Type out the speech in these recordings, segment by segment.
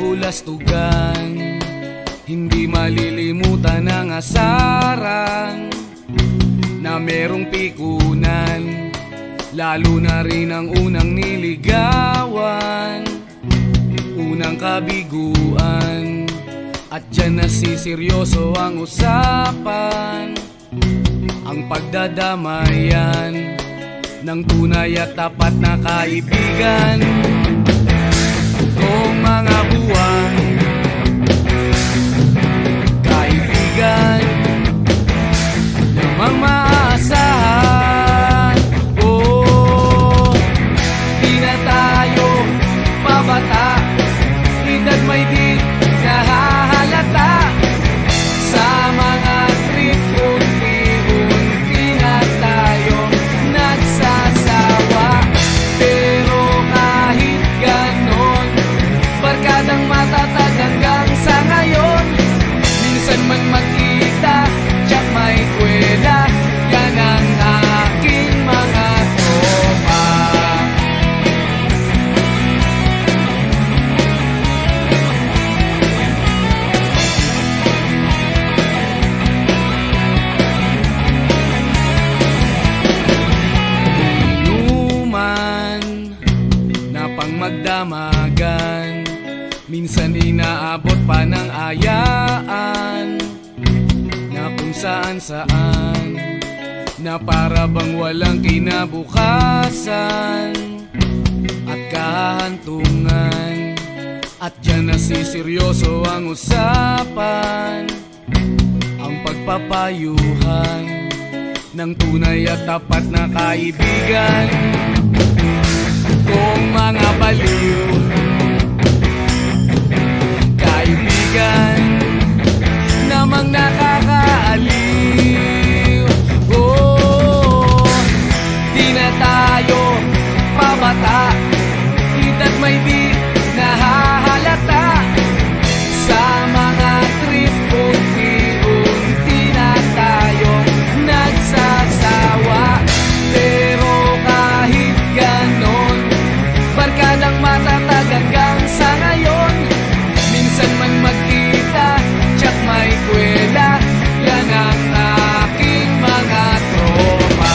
kabulastugan, hindi malilimutan ang asaran na merong pikunan, lalo na rin ang unang niligawan, unang kabiguan. At dyan nasiseryoso ang usapan, ang pagdadamayan ng tunay at tapat na kaibigan. Kung mga buwan, kaibigan namang maaasahan. Oh, di na tayo pabata, edad may di nahahalata. Sa mga trip, unti-unti na tayo nagsasawa. Pero kahit ganon, barkadang matatag hanggang sa ngayon. Minsan man magkita, tiyak may kwela, yan ang aking mga tropa. Inuman na pang magdamagan, minsan inaabot pa ng ayaan, na kung saan-saan, na para bang walang kinabukasan at kahantungan. At dyan nasiseryoso ang usapan, ang pagpapayuhan ng tunay at tapat na kaibigan. Kung mga baliw, kaibigan namang nakakaaliw. Oh, di na tayo pabata, edad may di nahahalata. Sa mga trip, unti-unti na tayo nagsasawa. Pero kahit ganon, barkadang matatag hanggang sa ngayon. Minsan man magkita, tiyak may kwela, yan ang aking mga tropa.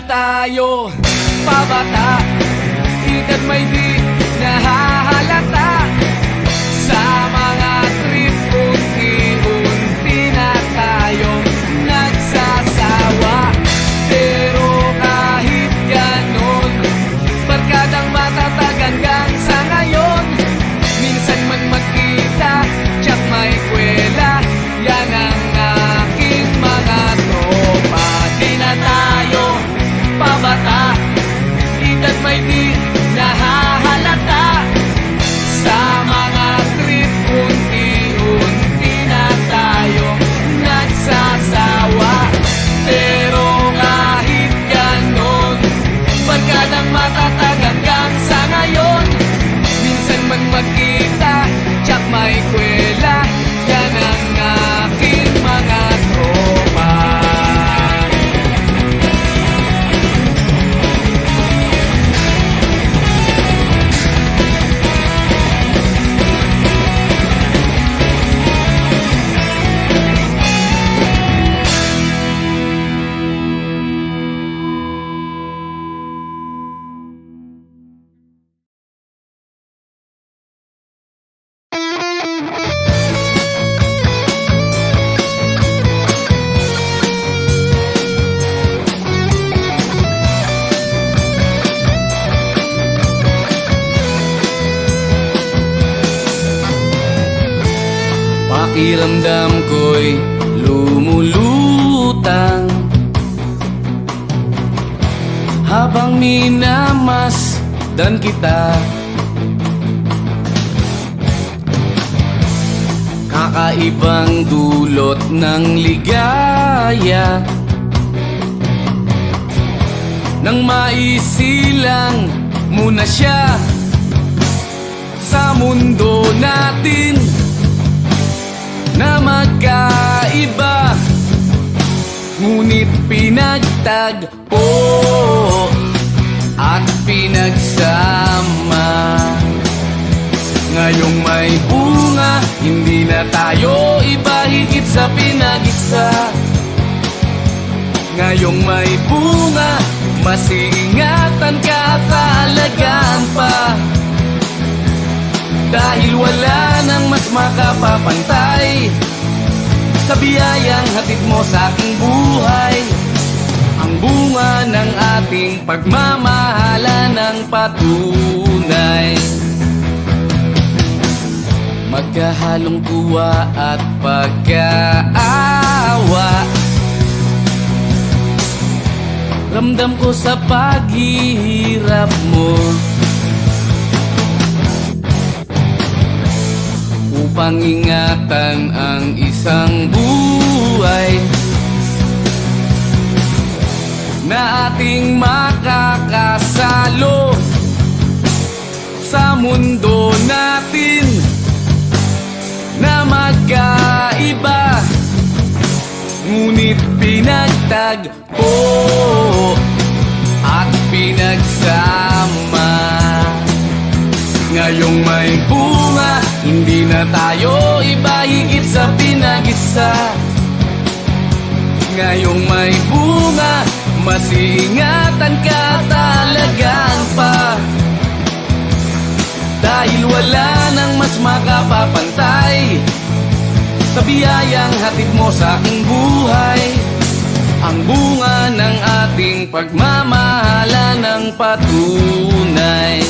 Tayo pabata, edad may di nahahalata. Sa mga trip, unti-unti na tayo nagsasawa. Pero kahit ganon, barkadang matatag hanggang sa ngayon. Minsan man magkita, tiyak may kwela, yan ang aking mga tropa. Di na tayo pabata, edad may di nahahalata. Sa mga trip, unti-unti na tayo nagsasawa. Pero kahit ganon, barkadang matatag hanggang sa ngayon. Minsan man magkita, tiyak may kwela, yan ang aking mga tropa. Pakiramdam ko'y lumulutang habang minamasdan kita. kakaibang dulot ng ligaya. Nang maisilang muna siya sa mundo natin na magkaiba, ngunit pinagtagpo at pinagsama. Ngayong may bunga, hindi na tayo iba, higit sa pinag-isa. Ngayong may bunga, mas iingatan ka at aalagaan pa. Dahil wala nang mas makapapantay sa biyayang hatid mo sa aking buhay. Ang bunga ng ating pagmamahalan ng patunay. Magkahalong tuwa at pagkaawa, ramdam ko sa paghihirap mo, upang ingatan ang isang buhay na ating makakasalo sa mundo natin na magkaiba, ngunit pinagtagpo at pinagsama. Ngayong may bunga, hindi na tayo iba, higit sa pinag-isa. Ngayong may bunga, mas iingatan ka at alagaan pa. Dahil wala nang mas makapapantay sa biyayang hatid mo sa aking buhay. Ang bunga ng ating pagmamahalan ng patunay.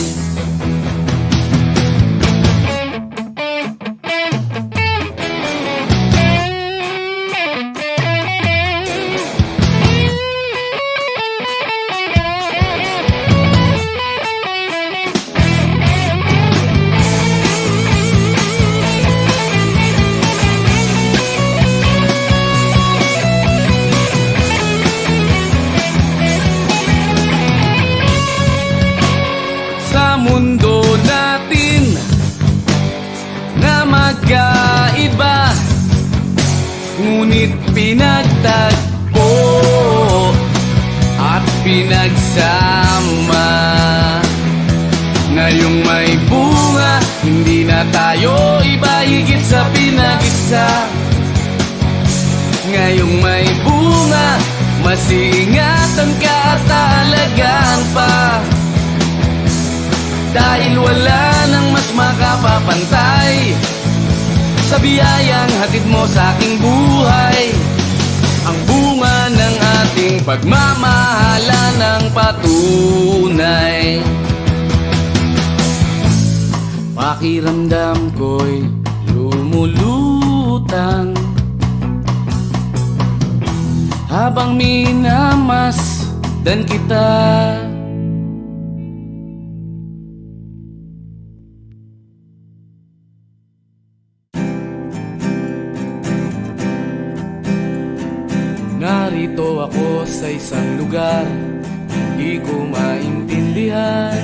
Mundo natin na magkaiba, ngunit pinagtagpo at pinagsama. Ngayong may bunga, hindi na tayo iba, higit sa pinag-isa. Ngayong may bunga, mas iingatan ka at alagaan pa. Dahil wala nang mas makapapantay sa biyayang hatid mo sa aking buhay. Ang bunga ng ating pagmamahalan ng patunay. Pakiramdam ko'y lumulutang habang minamasdan kita. Narito ako sa isang lugar, di ko maintindihan.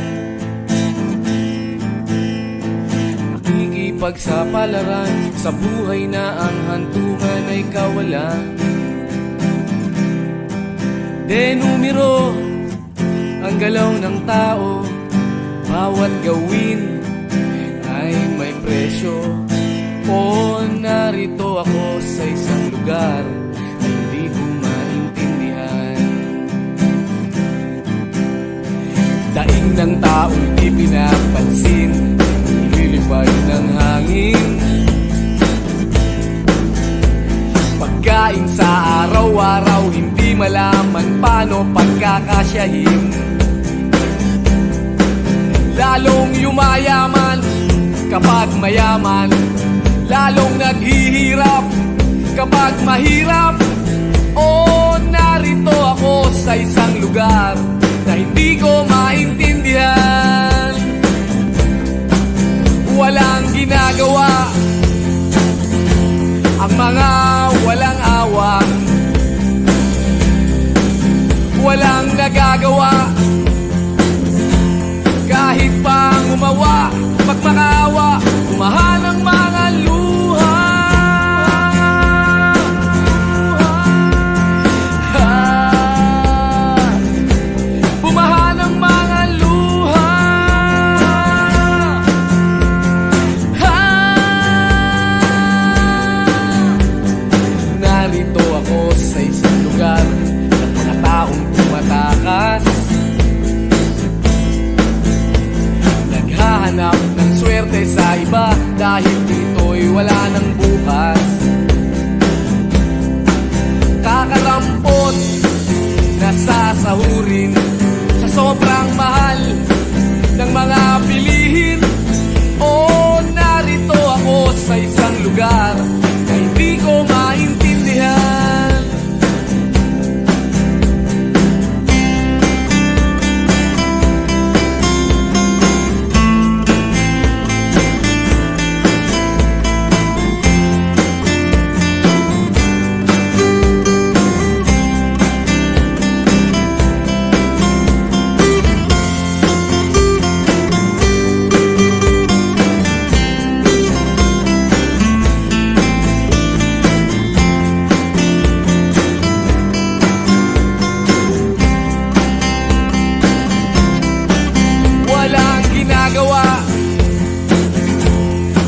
Nakikipagsapalaran sa buhay na ang hantungan ay kawalan. De numero ang galaw ng tao, bawat gawin ay may presyo. O narito ako sa isang lugar, hindi ko maintindihan. Daing ng taong di pinapansin, lilipad ng hangin. Pagkain sa araw-araw, hindi malaman paano pagkakasyahin. Lalong yumayaman kapag mayaman, lalong naghihirap kapag mahirap. O narito ako sa isang lugar na hindi ko maintindihan. Walang ginagawa, mga walang awa, walang nagagawa, kahit pang umawa, magmakaawa, umahal ang mga luha. Bumahan ang mga luha. Narito ako sa isang lugar ng mga taong tumatakas, naghahanap ng swerte sa iba dahil dito'y wala ng bukas. Kakarampot na sasahurin sa sobrang mahal ng mga bilihin. O narito ako sa isang lugar na hindi ko maintindihan.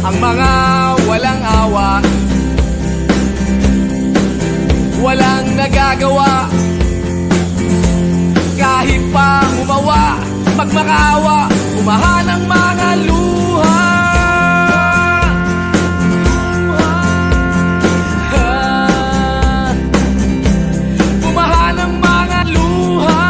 Ang mga walang awa, walang nagagawa, kahit pa umawa, magmakaawa, umahan ang mga luha. Umahan ang mga luha.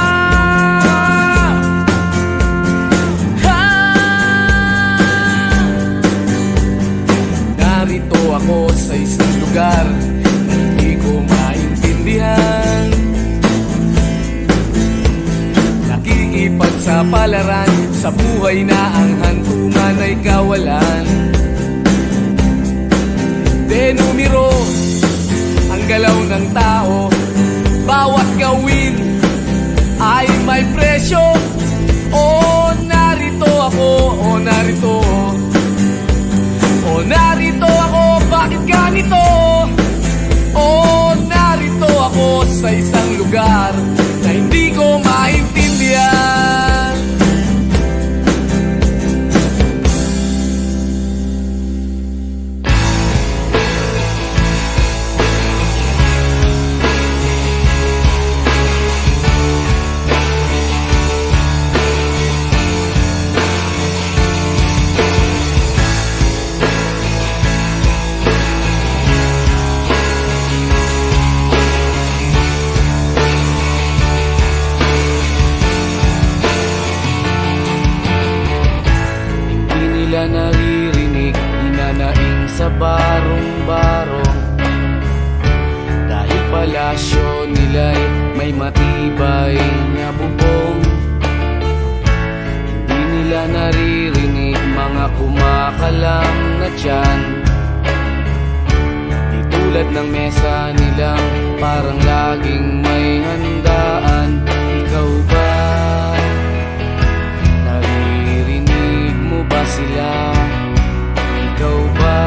Narito ako sa isang lugar na hindi ko maintindihan. Nakikipagsapalaran sa buhay na ang hantungan ay kawalan. Denumero ang galaw ng tao, bawat gawin ay may presyo. O narito ako, o narito, o narito ako, bakit ganito? O narito ako sa isang lugar na hindi ko maintindihan. Naririnig, hinanaing sa barong-barong, dahil palasyo nila'y may matibay na bubong. Hindi nila naririnig mga kumakalam na tiyan, di tulad ng mesa nilang parang laging may handaan. Ikaw ba? Ba sila? Ikaw ba?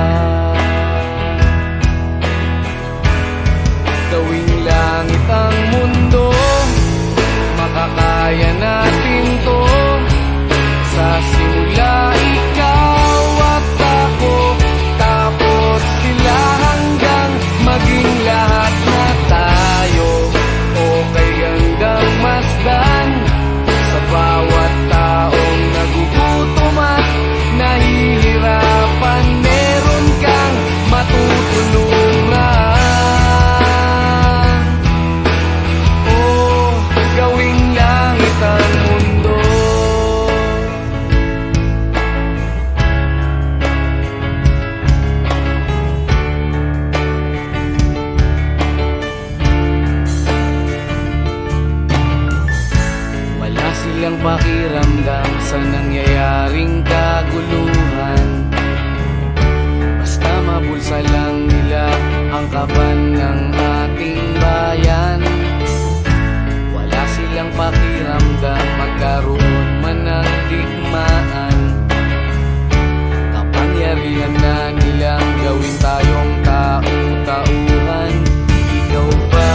Gawing langit ang mundo, makakaya natin to. Sa simula ikaw at ako, tapos sila hanggang maging lahat na tayo. Okay hanggang masdan sa bawat taong nagugutom at nahihirapan, meron kang matutulungan. Oh, gawing langit ang mundo. Wala silang pakiramdam sa nangyayaring kaguluhan, basta mabulsa lang nila ang kaban ng ating bayan. Wala silang pakiramdam magkaroon man ng digmaan. Kapangyarihan na nilang gawin tayong tau-tauhan. Ikaw ba?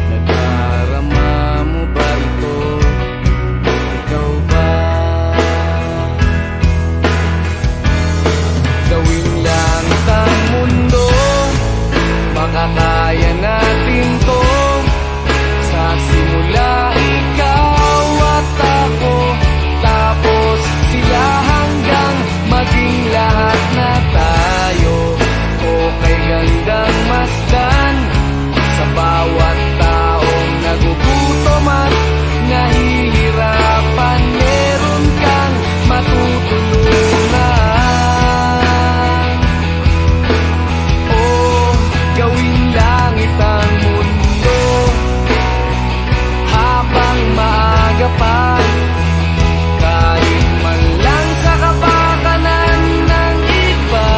Nadarama mo ba ito? Ikaw ba? Gawing langit ang mundo, makakaya natin to. Sa simula ikaw at ako, tapos sila hanggang maging lahat na tayo. Okay gandang masdan sa bawat taong nagugutom at nahihirapan. Meron kang matutulungan. Oh, gawing langit ang mundo habang maaga pa. Kahit man lang sa kapakanan ng iba,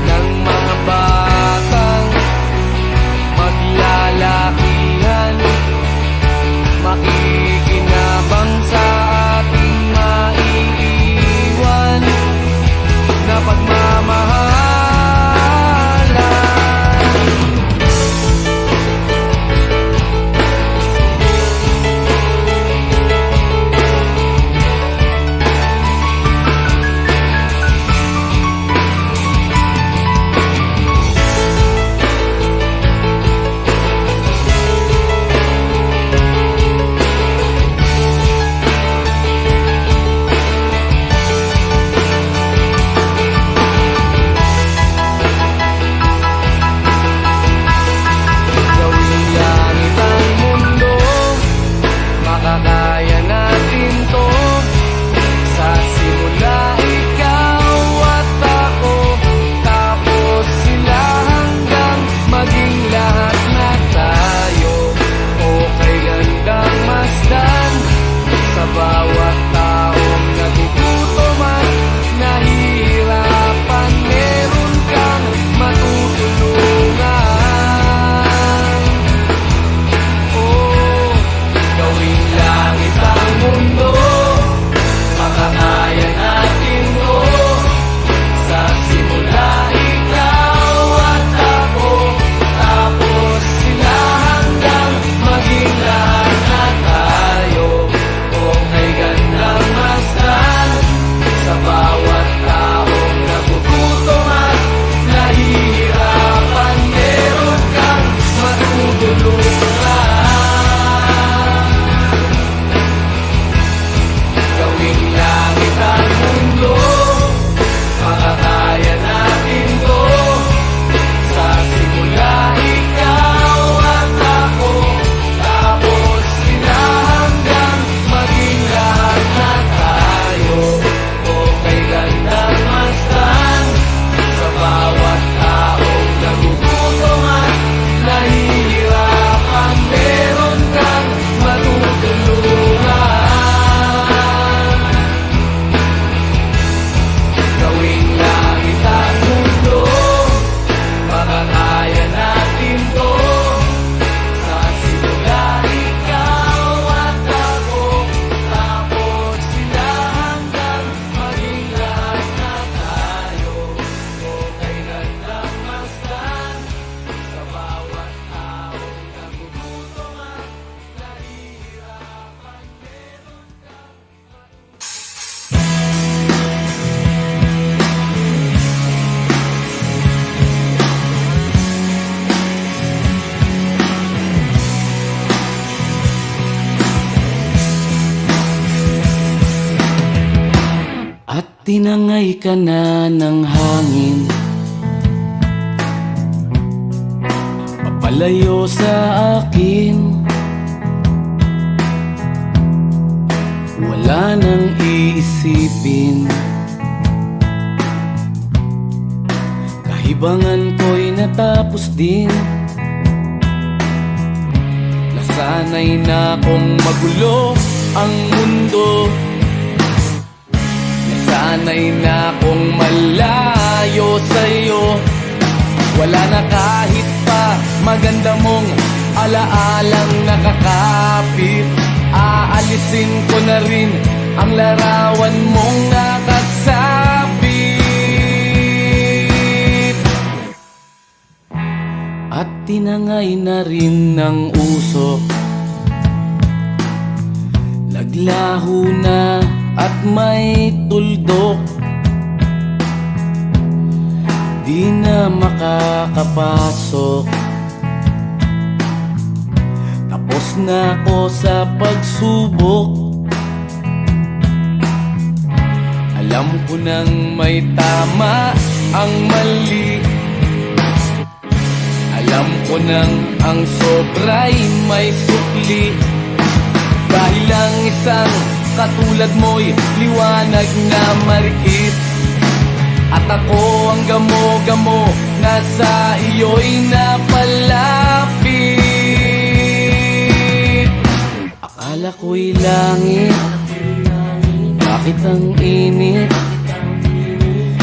ng mga batang maglalakihan, makikinabang sa ating maiiwan na pagmamahalan. Gawing langit ang mundo, makakaya natin to. Sa simula ikaw at ako, tapos sila hanggang maging lahat na tayo. Okay gandang masdan sa bawat taong nagugutom at nahihirapan. Meron kang matutulungan. Oh, gawing langit ang mundo, makakaya natin to. Sa simula ikaw at ako, tapos sila hanggang maging lahat na tayo. Okay gandang masdan sa bawat taong nagugutom at nahihirapan. Meron kang matutulungan. Gawing langit ang mundo, makakaya natin to. Sa simula ikaw at ako, tapos sila hanggang maging lahat na tayo. Okay gandang masdan sa bawat taong nagugutom at nahihirapan. Meron kang matutulungan. Gawing langit ang mundo, makakaya natin to. Sa simula ikaw at ako, tapos sila hanggang maging lahat na tayo. Okay gandang masdan sa bawat taong nagugutom at nahihirapan. At tinangay ka na ng hangin, papalayo sa akin. Wala nang iisipin, kahibangan ko'y natapos din. Nasanay na kong magulo ang mundo, nasanay na kong malayo. dumayo sa'yo. Wala na kahit pa maganda mong alaalang nakakapit. Aalisin ko na rin ang larawan mong nakasabit. At tinangay na rin ng usok, naglaho na at may tuldok. Di na makakapasok. Tapos na ako sa pagsubok. Alam ko nang may tama ang mali. Alam ko nang ang sobra'y may sukli. Dahil ang isang katulad mo'y liwanag na marikit. At ako ang gamo-gamo na sa iyo'y napalapit. Akala ko'y langit, bakit ang init?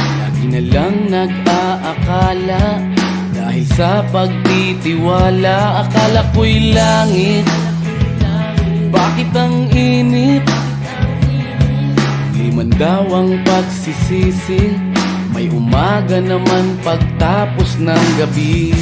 Lagi na lang nag-aakala, dahil sa pagtitiwala. Akala ko'y langit, bakit ang init? Di man daw ang pagsisisi, may umaga naman pagtapos ng gabi.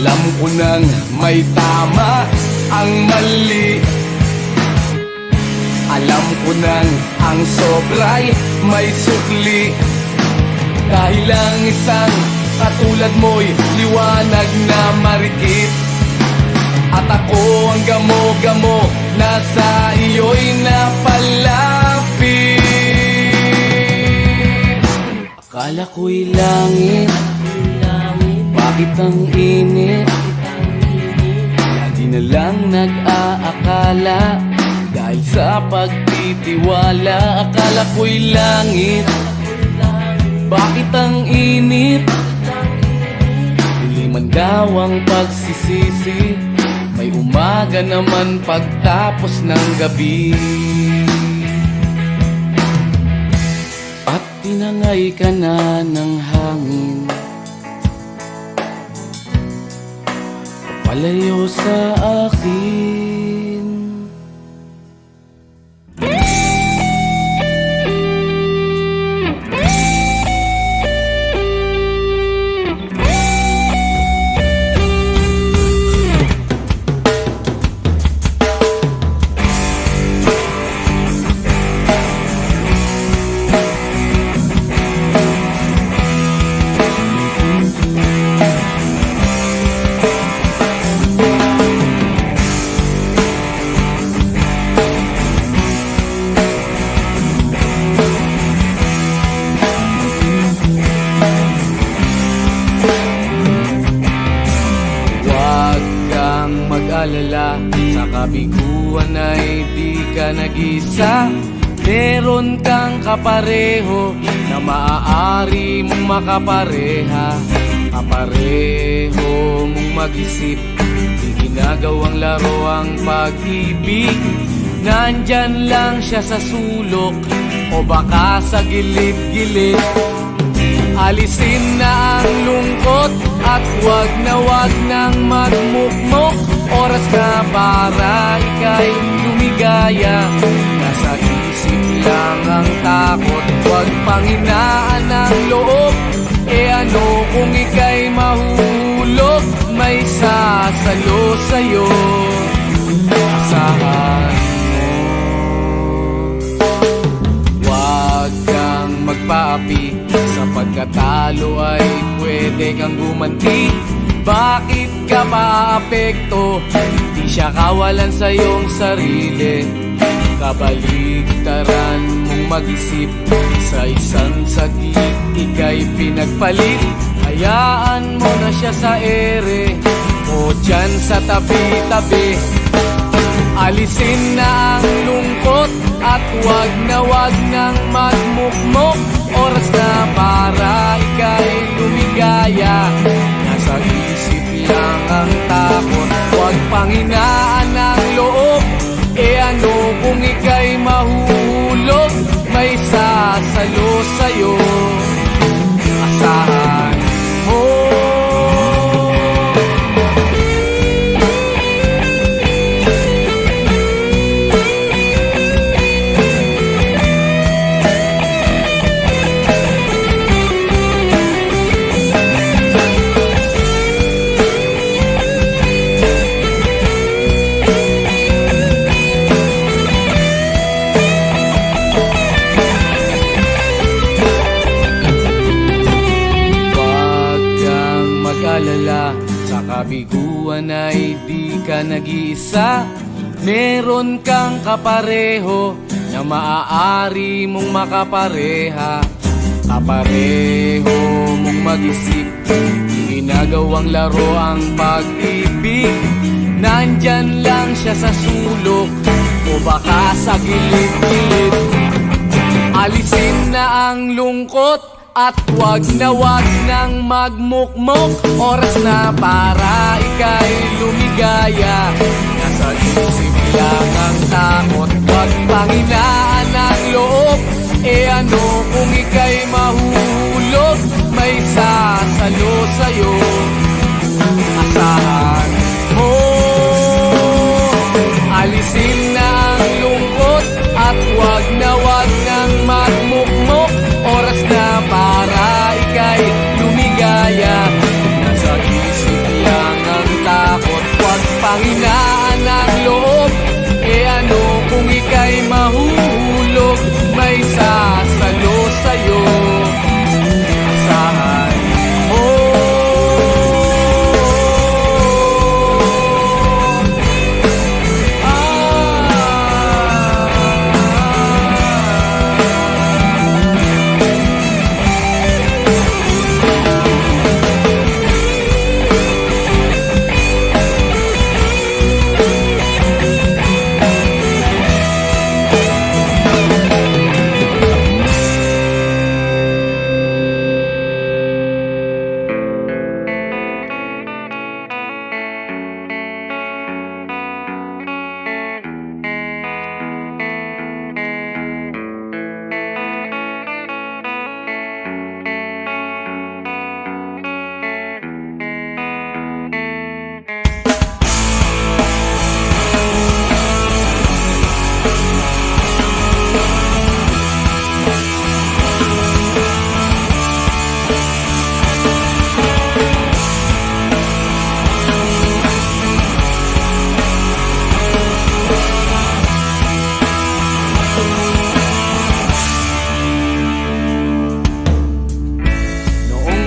Alam ko nang may tama ang mali. Alam ko nang ang sobra'y may sukli. Dahil ang isang katulad mo'y liwanag na marikit. At ako ang gamo-gamo na sa iyo'y napalapit. Akala ko'y langit, bakit ang init? Lagi na lang nag-aakala, dahil sa pagtitiwala. Akala ko'y langit, bakit ang init? Huli man daw ang pagsisisi, may umaga naman pagtapos ng gabi. At tinangay ka na ng hangin, palayo sa akin. Sa kabiguan ay di ka nag-isa. Meron kang kapareho na maaari mong makapareha. Kapareho mong mag-isip, di ginagawang laro ang pag-ibig. Nandyan lang siya sa sulok o baka sa gilid-gilid. Alisin na ang lungkot at wag nang magmukmok. Oras na para ika'y lumigaya. Nasa isip lang ang takot, wag panghinaan ang loob. E ano kung ika'y mahulog? May sasalo sa'yo, asahan mo. Wag kang magpaapi, sa pagkatalo ay pwede kang gumanti. Bakit ka maapekto? Di siya kawalan sa iyong sarili. Kabaligtaran mong mag-isip, sa isang saglit ika'y pinagpalit. Hayaan mo na siya sa ere o dyan sa tabi-tabi. Alisin na ang lungkot at wag nang magmukmok. Oras na para ika'y lumigaya. Nasa isip lang ang takot, wag panghinaan ang loob. E ano kung ika'y mahuhulog? May sasalo sa'yo, asahan mo. Sa kabiguan ay di ka nag-iisa. Meron kang kapareho na maaari mong makapareha. Kapareho mong mag-isip, ginagawang laro ang pag-ibig. Nandyan lang siya sa sulok o baka sa gilid-gilid. Alisin na ang lungkot at wag nang magmukmok. Oras na para ika'y lumigaya. Nasa isip lang ang takot, wag panghinaan ang loob. E ano kung ika'y mahuhulog? May sasalo sa'yo, asahan mo. Alisin na ang lungkot at wag nang magmukmok. Oras na para ika'y lumigaya. Nasa isip lang ang takot, wag panghinaan ang loob. E ano kung ika'y mahuhulog? May sasalo sa'yo, asahan mo.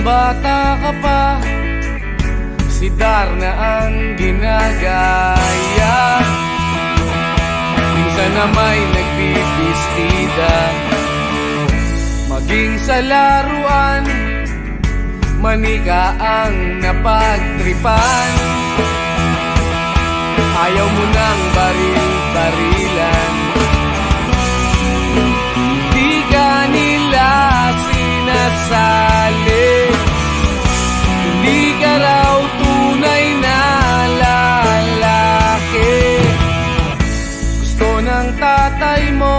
Bata ka pa, si Darna ang ginagaya. Minsan na may nagbibistida, maging sa laruan, manika ang napagtripan. Ayaw mo nang baril-barilan, di ka nila sinasali. Hindi ka raw tunay na lalaki. Gusto ng tatay mo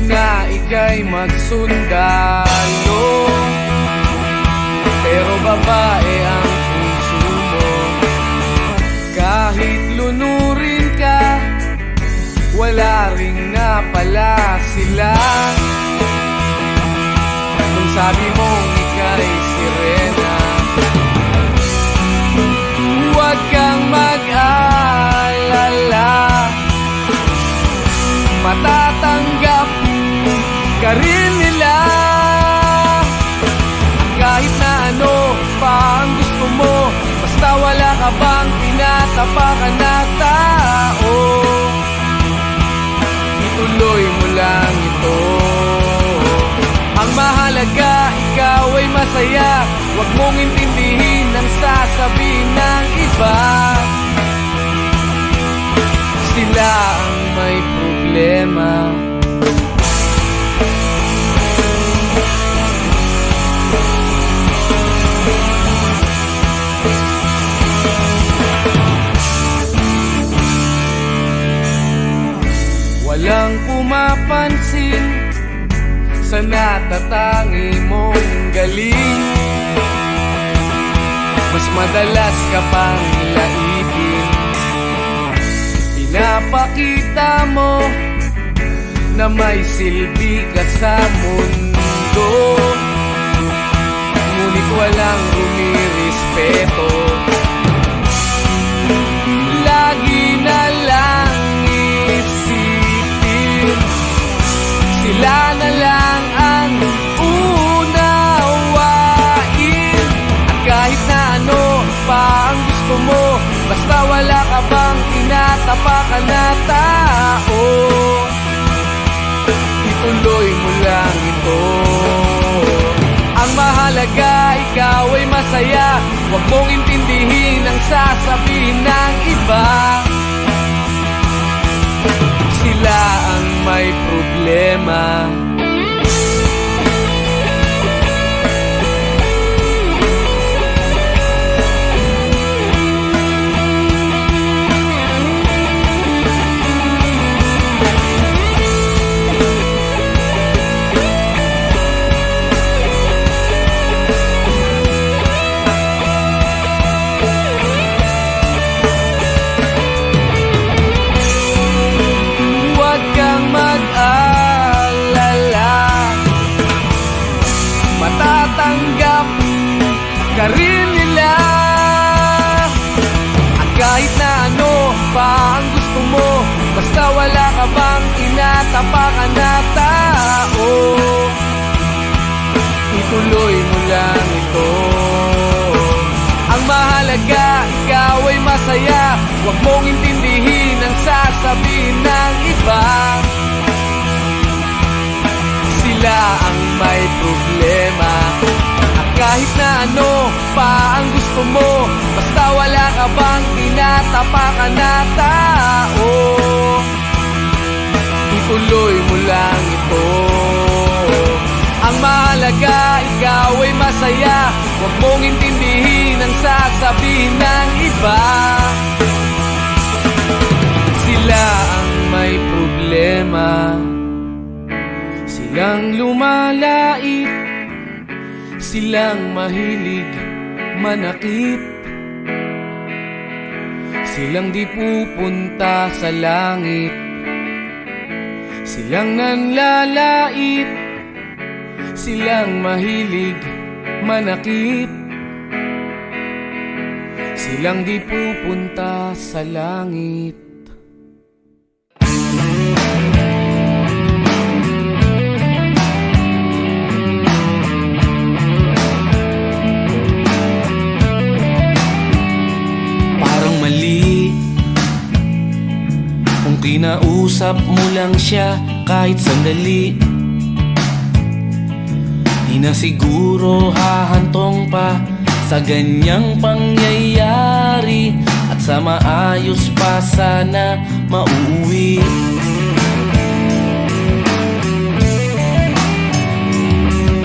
na ika'y magsundalo, pero babae ang puso mo. Kahit lunurin ka, wala ring napala sila. Kung sabi mong ika'y sirena, huwag kang mag-alala, matatanggap ka rin nila. Kahit na ano pa ang gusto mo, basta wala ka bang tinatapakan na tao, ituloy mo lang ito. Ang mahalaga, ikaw ay masaya. Huwag mong intindihin ang sasabihin ng iba. Sila ang may problema. Walang pumapansin sa natatangi mong galing. Mas madalas ka pang laitin. Pinapakita mo na may silbi ka sa mundo, ngunit walang rumirespeto. Lagi na lang isipin, sila na lang ang unawain. At kahit na ano pa ang gusto mo, basta wala ka bang tinatapakan na tao, ituloy mo lang ito. Ang mahalaga, ikaw ay masaya. Huwag mong intindihin ang sasabihin ng iba. Sila ang may problema. Matatanggap ka rin nila. At kahit na ano pa ang gusto mo, basta wala ka bang tinatapakan na tao, ituloy mo lang ito. Ang mahalaga, ikaw ay masaya. Huwag mong intindihin ang sasabihin ng iba. Sila ang may problema. At kahit na ano pa ang gusto mo, basta wala ka bang tinatapakan na tao, ituloy mo lang ito. Ang mahalaga, ikaw ay masaya. Huwag mong intindihin ang sasabihin ng iba. Sila ang may problema. Silang lumalait, silang mahilig manakit, silang di pupunta sa langit, silang nanlalait, silang mahilig manakit, silang di pupunta sa langit. Kung kinausap mo lang siya kahit sandali, di na siguro hahantong pa sa ganyang pangyayari. At sa maayos pa sana mauwi.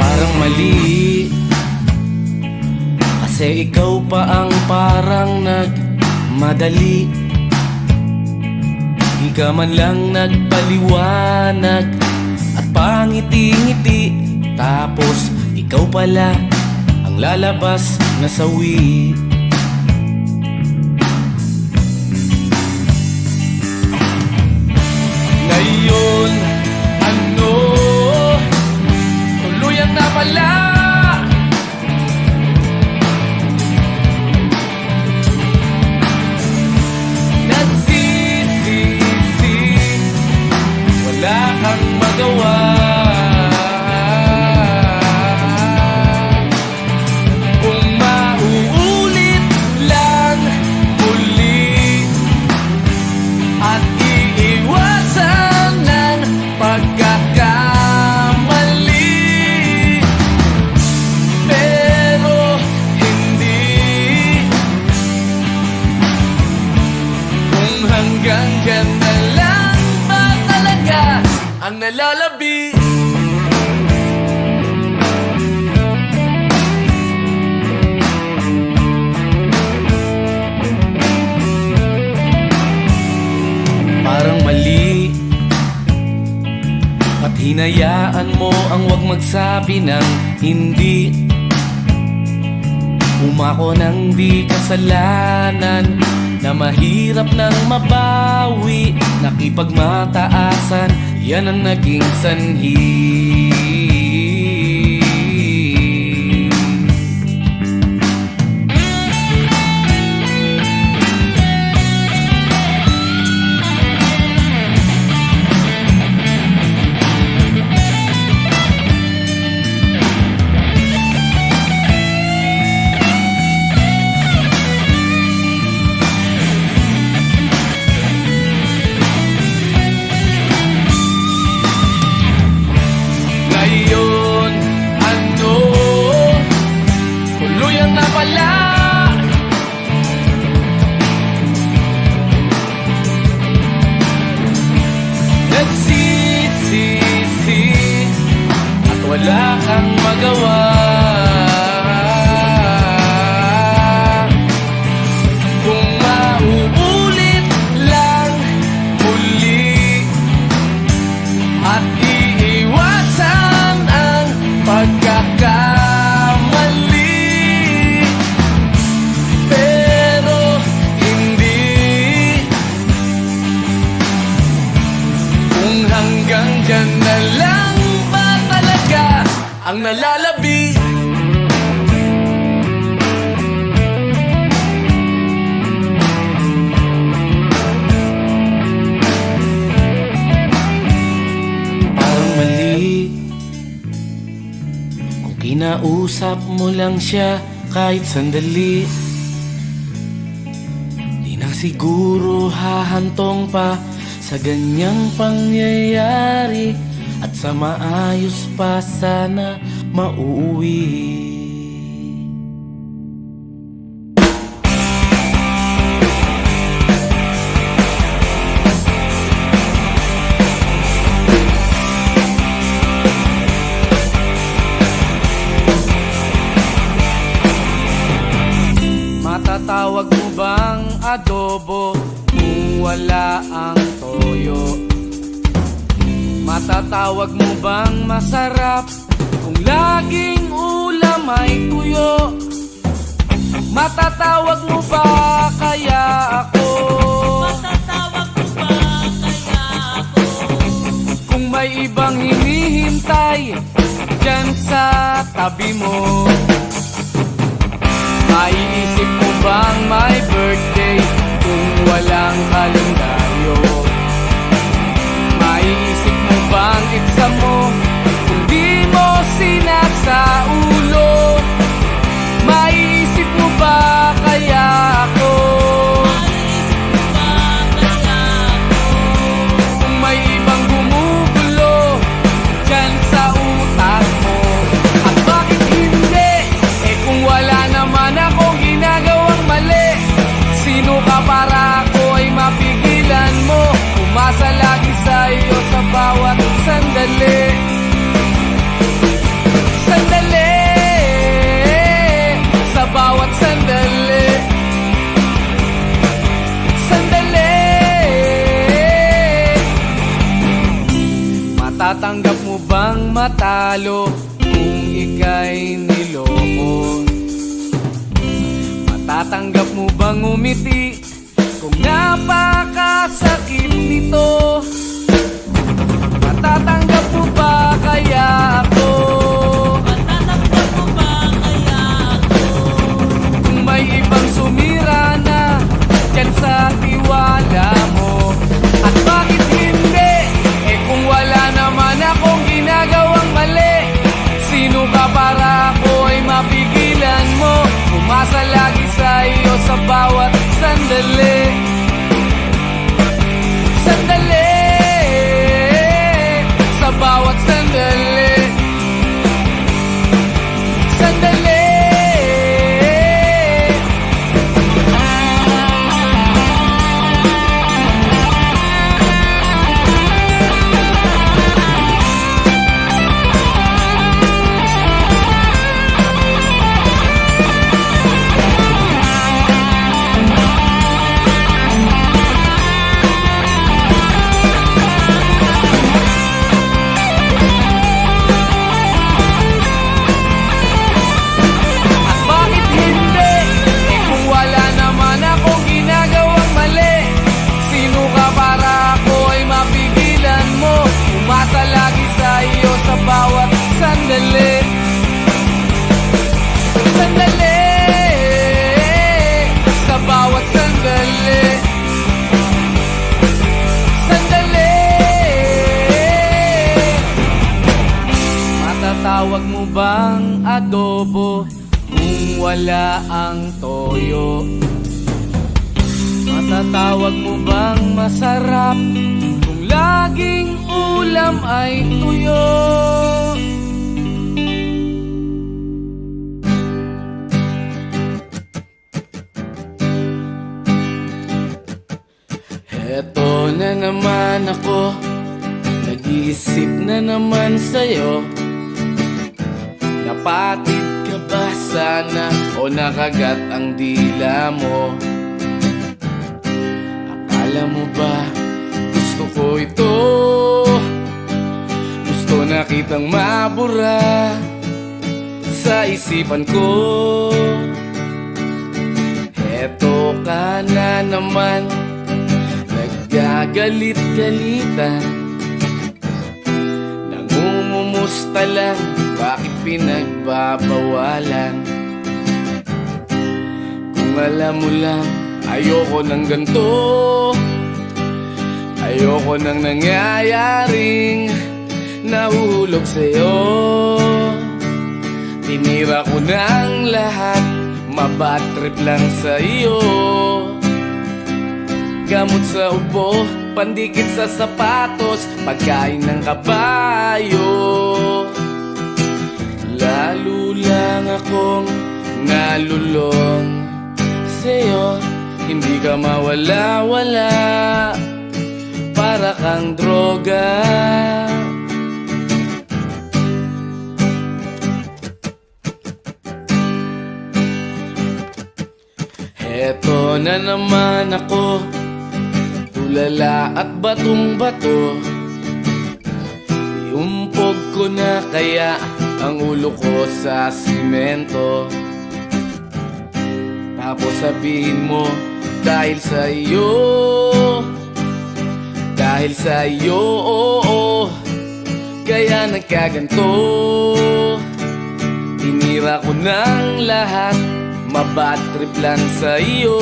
Parang mali, kasi ikaw pa ang parang nagmadali. Di ka man lang nagpaliwanag at pangiti-ngiti, tapos ikaw pala ang lalabas na sawi. Ngayon, ano? Tuluyan na pala. Wala kang magawa. Kung mauulit lang muli at iiwasan ng pagkakamali, pero ang nalalabi. Parang mali at hinayaan mo ang wag magsabi ng hindi. Umako ng di kasalanan na mahirap nang mabawi. Nakipagmataasan, yan ang naging sanhi. Ngayon, ano? Tuluyan na pala. Nagsisisi at wala kang magawa. Kung mauulit lang muli at iiwasan ang pagkakamali, pero hindi. Kung hanggang dyan na lang ba talaga ang nalalabi? Parang mali kung kinausap mo lang siya kahit sandali. Di na siguro hahantong pa sa ganyang pangyayari, at sa maayos pa sana mauuwi. Matatawag mo bang adobo kung wala ang toyo? Matatawag mo bang masarap kung laging ulam ay tuyo? Matatawag mo ba kaya ako? Matatawag mo ba kaya ako? Kung may ibang hinihintay dyan sa tabi mo, maiisip mo bang may birthday kung walang kalendaryo? Maiisip mo bang exam mo kung di mo sinat sa ulo? Maiisip mo ba kaya ako? Maiisip mo ba kaya ako? Kung may ibang gumugulo dyan sa utak mo, at bakit hindi? Eh kung wala naman akong ginagawang mali, sino ka para ako ay mapigilan mo? Umasa lagi sa iyo sa bawat sandali. Sandali, sa bawat sandali. Sandali. Matatanggap mo bang matalo kung ika'y niloko? Matatanggap mo bang umiti kung napakasakit nito? Matatanggap mo ba kaya ako? Matatanggap mo ba kaya ako? Kung may ibang sumira na dyan sa tiwala mo, at bakit hindi? Eh kung wala naman akong ginagawang mali, sino ka para ako ay mapigilan mo? Umasa lagi sa iyo sa bawat sandali. Sandali, sa Matatawag mo bang adobo kung wala ang toyo? Matatawag mo bang masarap kung laging ulam ay tuyo? Eto na naman ako, nag-iisip na naman sa'yo. Napatid ka ba sana o nakagat ang dila mo? Akala mo ba gusto ko ito? Gusto na kitang mabura sa isipan ko. Eto ka na naman, nagagalit-galitan, nangungumusta lang, bakit pinagbabawalan? Kung alam mo lang, ayoko ng ganto, ayoko nang nangyayaring nahuhulog sa'yo. Tinira ko ng lahat, mabad trip lang sa'yo. Gamot sa ubo, pandikit sa sapatos, pagkain ng kabayo. Lalo lang akong nalulong sa'yo, hindi ka mawala-wala, para kang droga. Eto na naman ako, tulala at batong-bato. Iumpog ko na kaya ang ulo ko sa simento. Tapos sabihin mo, dahil sa iyo, dahil sa iyo, kaya nagkaganto. Tinira ko ng lahat, mabad trip lang sa iyo.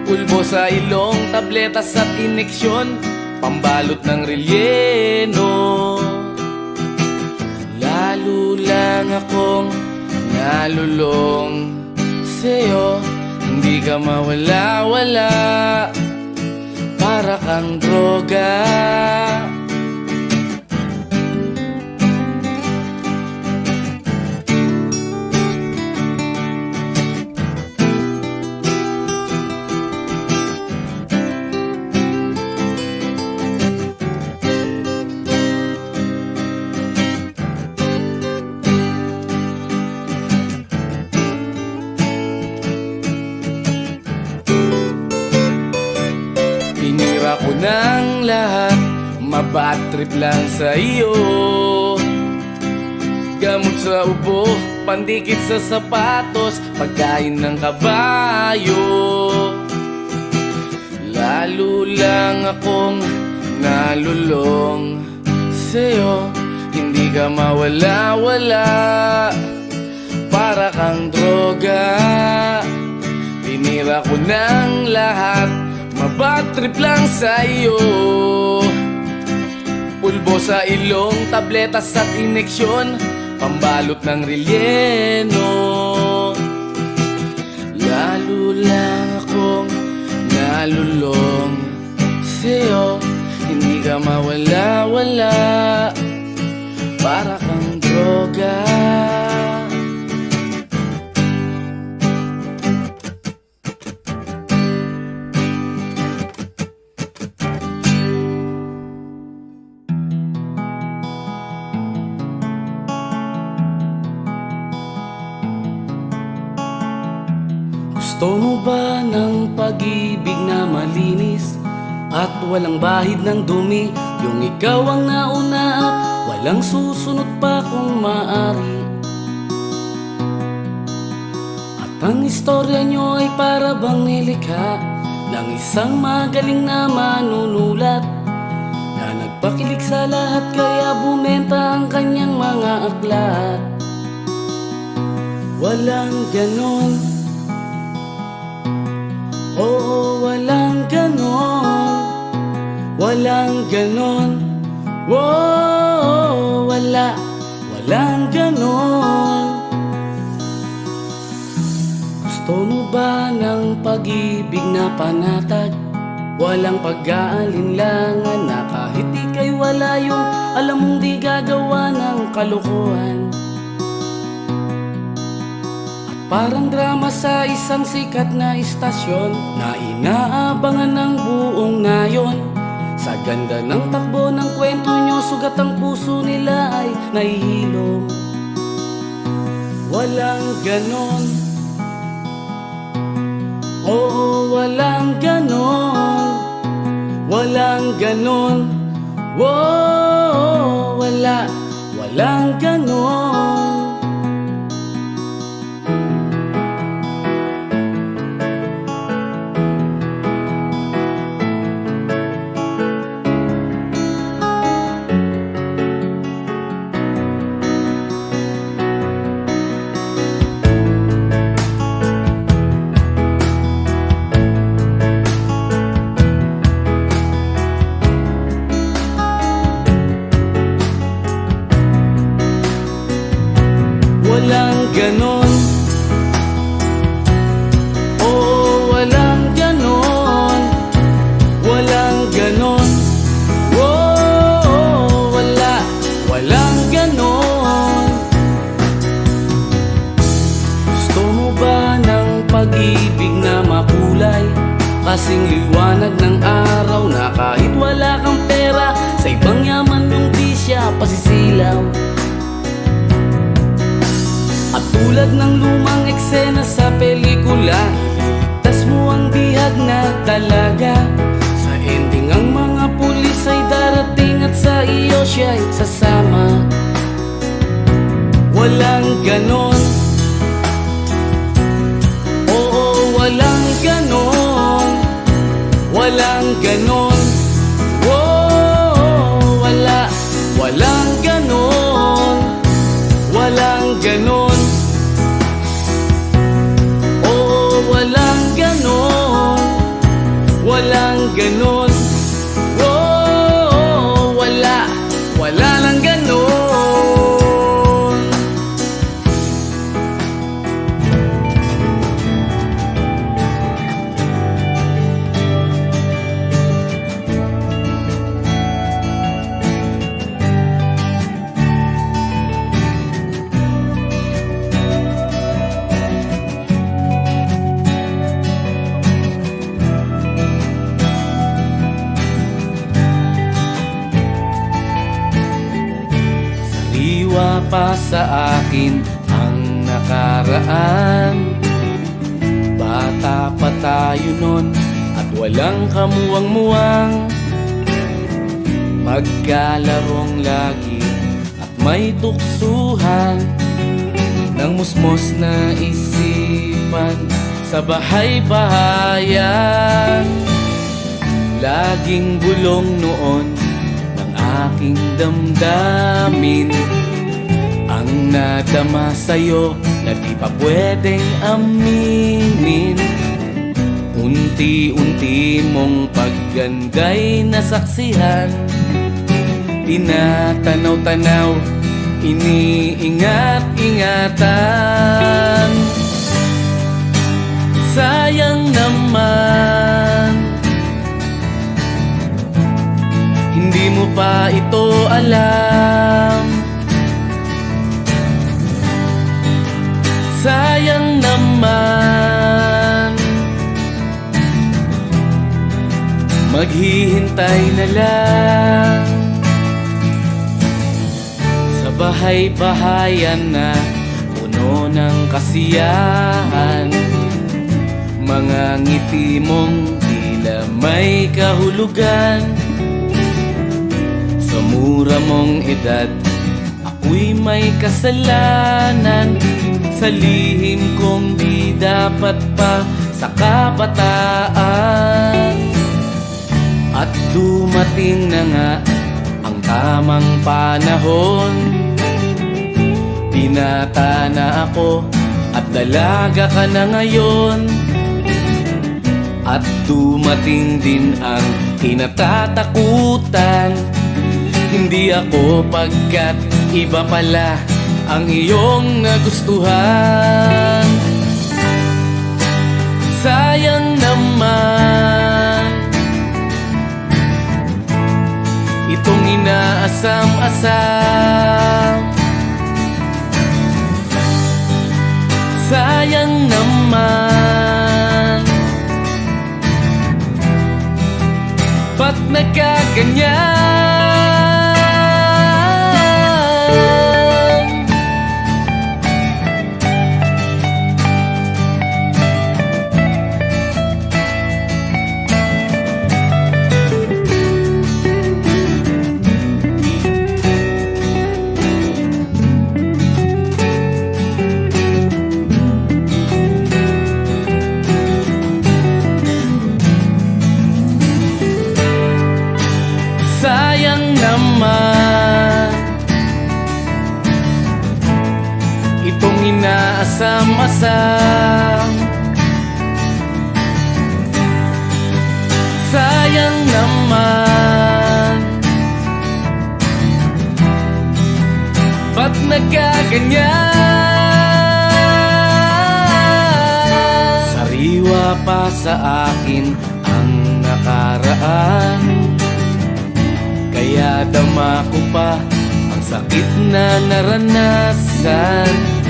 Pulbo sa ilong, tabletas at ineksyon, pambalot ng relyeno. Lalo lang akong nalulong sa'yo, hindi ka mawala-wala, para kang droga. Tinira ko ng lahat, mabad trip lang sa iyo. Gamot sa ubo, pandikit sa sapatos, pagkain ng kabayo. Lalo lang akong nalulong sa'yo, hindi ka mawala-wala, para kang droga. Tinira ko ng lahat, mabad trip lang sa'yo. Pulbo sa ilong, tabletas at ineksyon, pambalot ng relyeno. Lalo lang akong nalulong sa'yo, hindi ka mawala-wala, para kang droga. Gusto mo ba ng pag-ibig na malinis at walang bahid ng dumi? Yung ikaw ang nauna at walang susunod pa kung maaari. At ang istorya nyo ay para bang nilikha ng isang magaling na manunulat, na nagpakilig sa lahat kaya bumenta ang kanyang mga aklat. Walang ganon, oo, walang ganon, walang ganon, wow, wala. walang ganon. Gusto mo ba ng pag-ibig na panatag? Walang pag-aalinlangan na kahit ika'y wala yung alam mong di gagawa ng kalokohan. At parang drama sa isang sikat na istasyon na inaabangan ng buong nayon. Sa ganda ng takbo ng kwento nyo, sugat ang puso nila ay nahihilom. Walang ganon. Oo, walang ganon. Walang ganon. Wow, walang ganon. Walang ganon. Oo, walang ganon. Walang ganon. Oh, walang ganon. Gusto mo ba ng pag-ibig na makulay? Kasing liwanag ng araw na kahit wala kang pera, sa ibang yaman yung di siya pasisilaw. At tulad ng lumang eksena sa pelikula, tas mo ang bihag na talaga. Sa ending ang mga pulis ay darating at sa iyo siya'y sasama. Walang ganon. Oo, walang ganon. Walang ganon. Oh, walang ganon. Walang ganon. Oo, walang ganon. Walang ganon. Oh, wala lang ganon. Sariwa pa sa akin ang nakaraan. Bata pa tayo nun at walang kamuwang-muwang. Magkalarong lagi at may tuksuhan ng musmos na isipan sa bahay-bahayan. Laging bulong noon ng aking damdamin ang nadama sa'yo na di pa pwedeng aminin. Unti-unti mong pagganda'y nasaksihan, tinatanaw-tanaw, iniingat-ingatan. Sayang naman, hindi mo pa ito alam. Sayang naman, maghihintay na lang sa bahay-bahayan na puno ng kasiyahan. Mga ngiti mong tila may kahulugan. Sa mura mong edad, ako'y may kasalanan. Sa lihim kong di dapat pa sa kabataan. At dumating na nga ang tamang panahon. Binata na ako at dalaga ka na ngayon. At dumating din ang kinatatakutan. Hindi ako pagkat iba pala ang iyong nagustuhan. Sayang naman itong inaasam-asam. Sayang naman ba't nagkaganyan? Sayang naman itong inaasam-asam. Sayang naman ba't nagkaganyan? Sariwa pa sa akin ang nakaraan, kaya dama ko pa ang sakit na naranasan.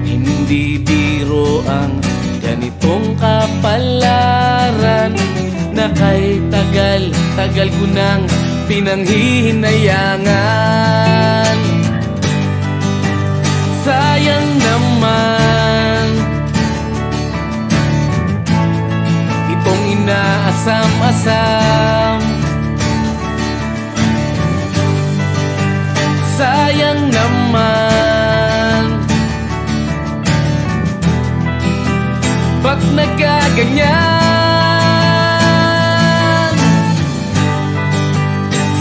Hindi biro ang ganitong kapalaran na kay tagal-tagal ko nang pinanghihinayangan. Sayang naman itong inaasam-asam. Sayang naman ba't nagkaganyan?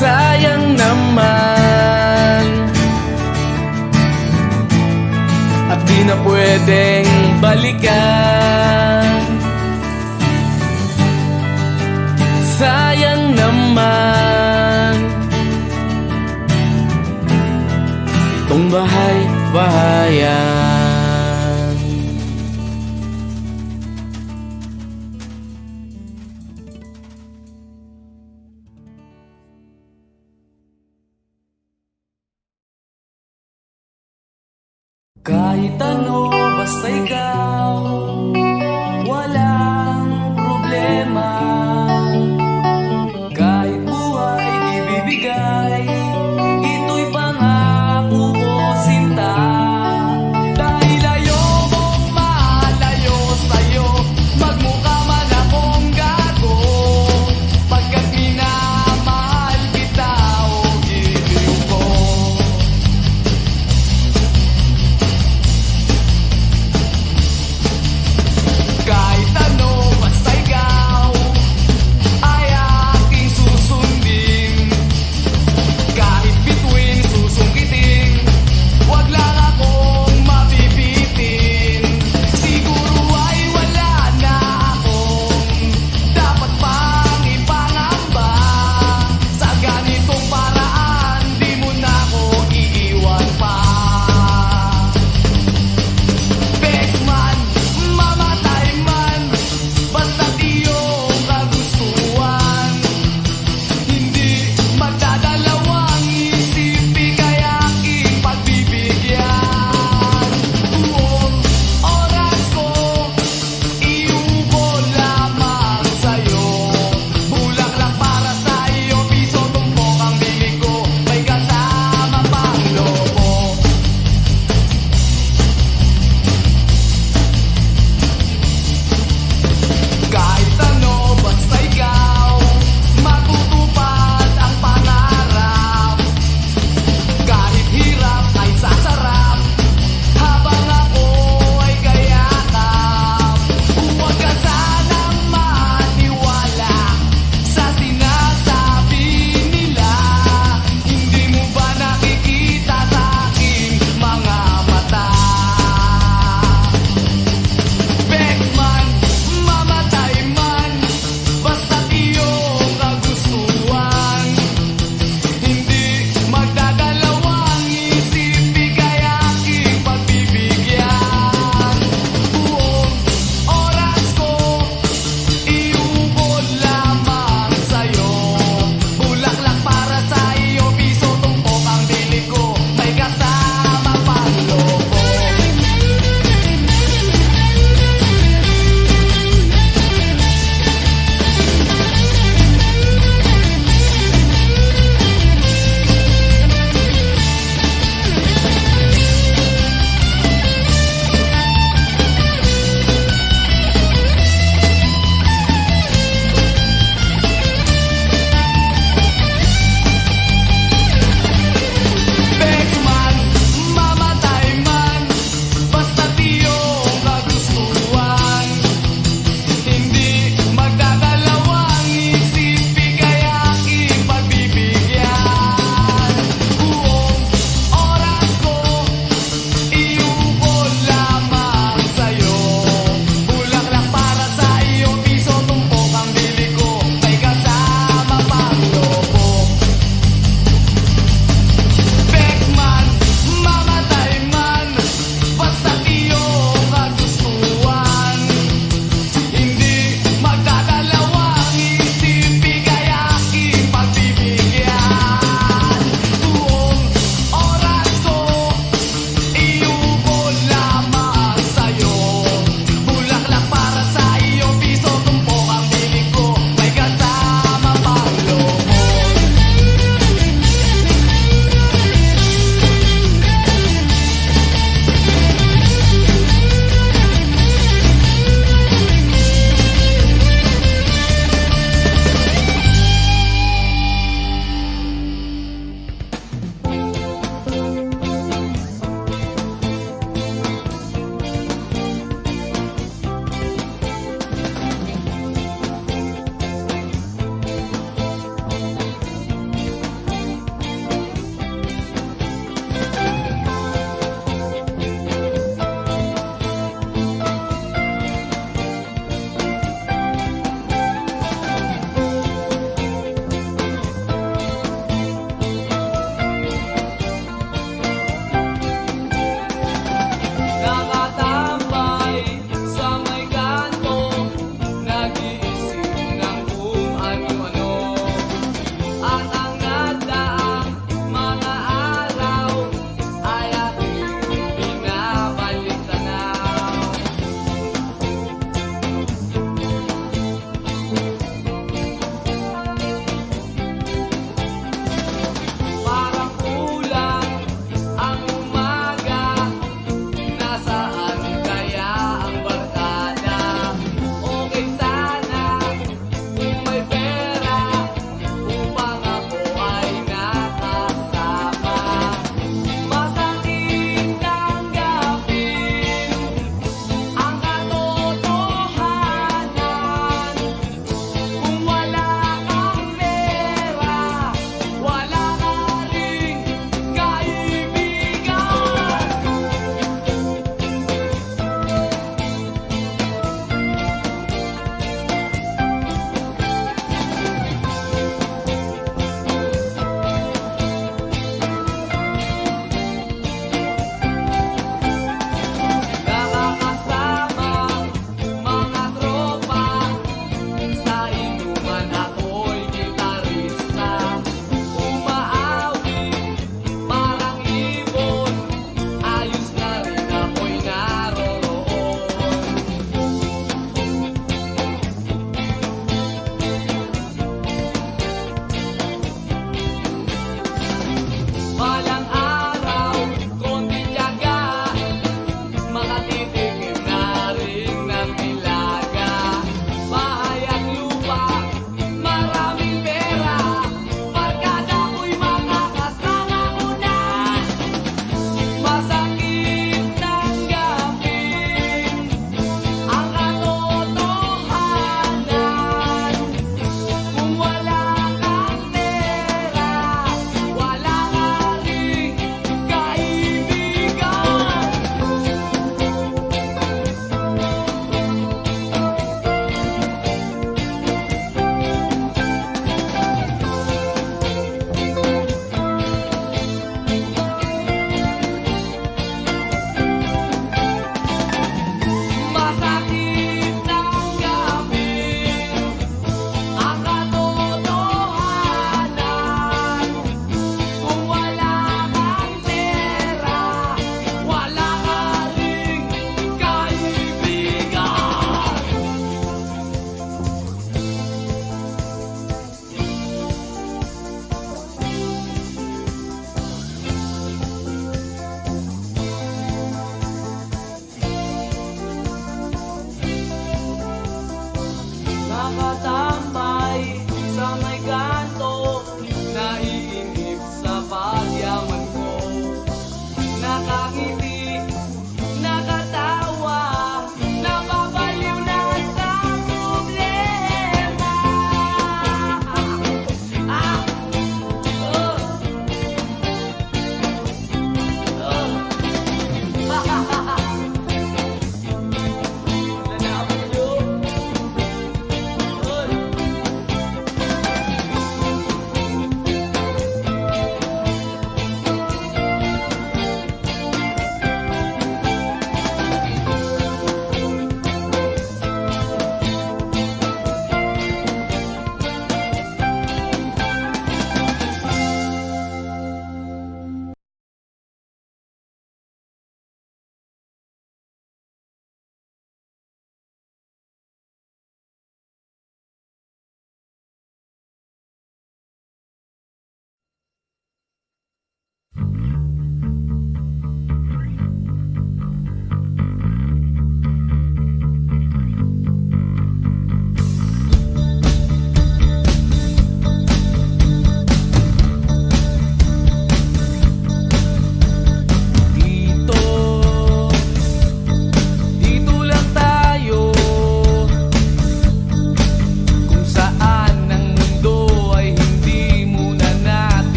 Sayang naman at di na pwedeng balikan. Sayang naman itong bahay-bahayan. Kahit ano, basta ikaw, walang problema. Kahit buhay ibibigay, ito'y pangako ko, sinta. Dahil ayokong malayo sa'yo, magmukha man akong gago. Pagkat minamahal kita, o giliw ko. Kahit ano, basta ikaw ay aking susundin. Kahit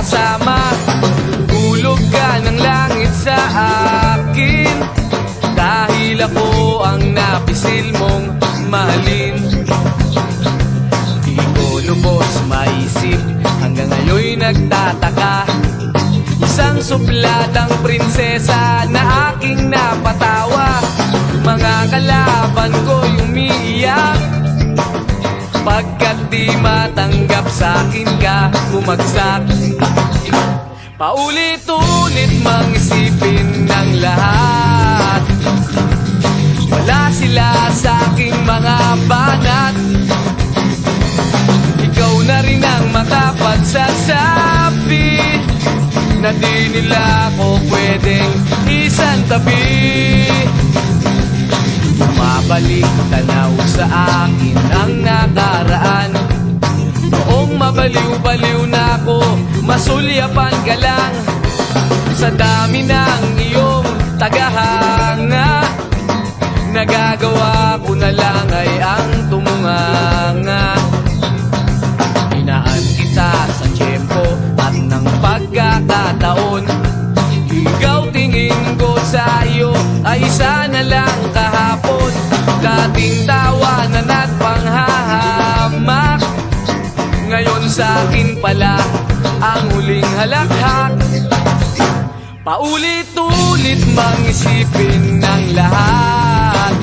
kasama. Hulog ka ng langit sa akin, dahil ako ang napisil mong mahalin. Di ko lubos maisip, hanggang ngayon'y nagtataka. Isang supladang prinsesa na aking napatawa. Mga kalaban ko'y umiiyak, pagkat di matanggap sa'kin ka bumagsak. Paulit-ulit mang isipin ng lahat, wala sila sa'king mga banat. Ikaw na rin ang makapagsasabi na di nila ako pwedeng isantabi. Mabalik tanaw sa akin ang nakaraan, noong mabaliw-baliw na ako, masulyapan ka lang. Sa dami ng iyong tagahanga, nagagawa ko na lang ay ang tumunganga. Hinaan kita sa tiyempo at ng pagkakataon, ikaw tingin ko sa iyo ay isa na lang kahapon. Dating tawanan at panghahamak, ngayon sa akin pala ang huling halakhak. Paulit-ulit mang isipin ng lahat,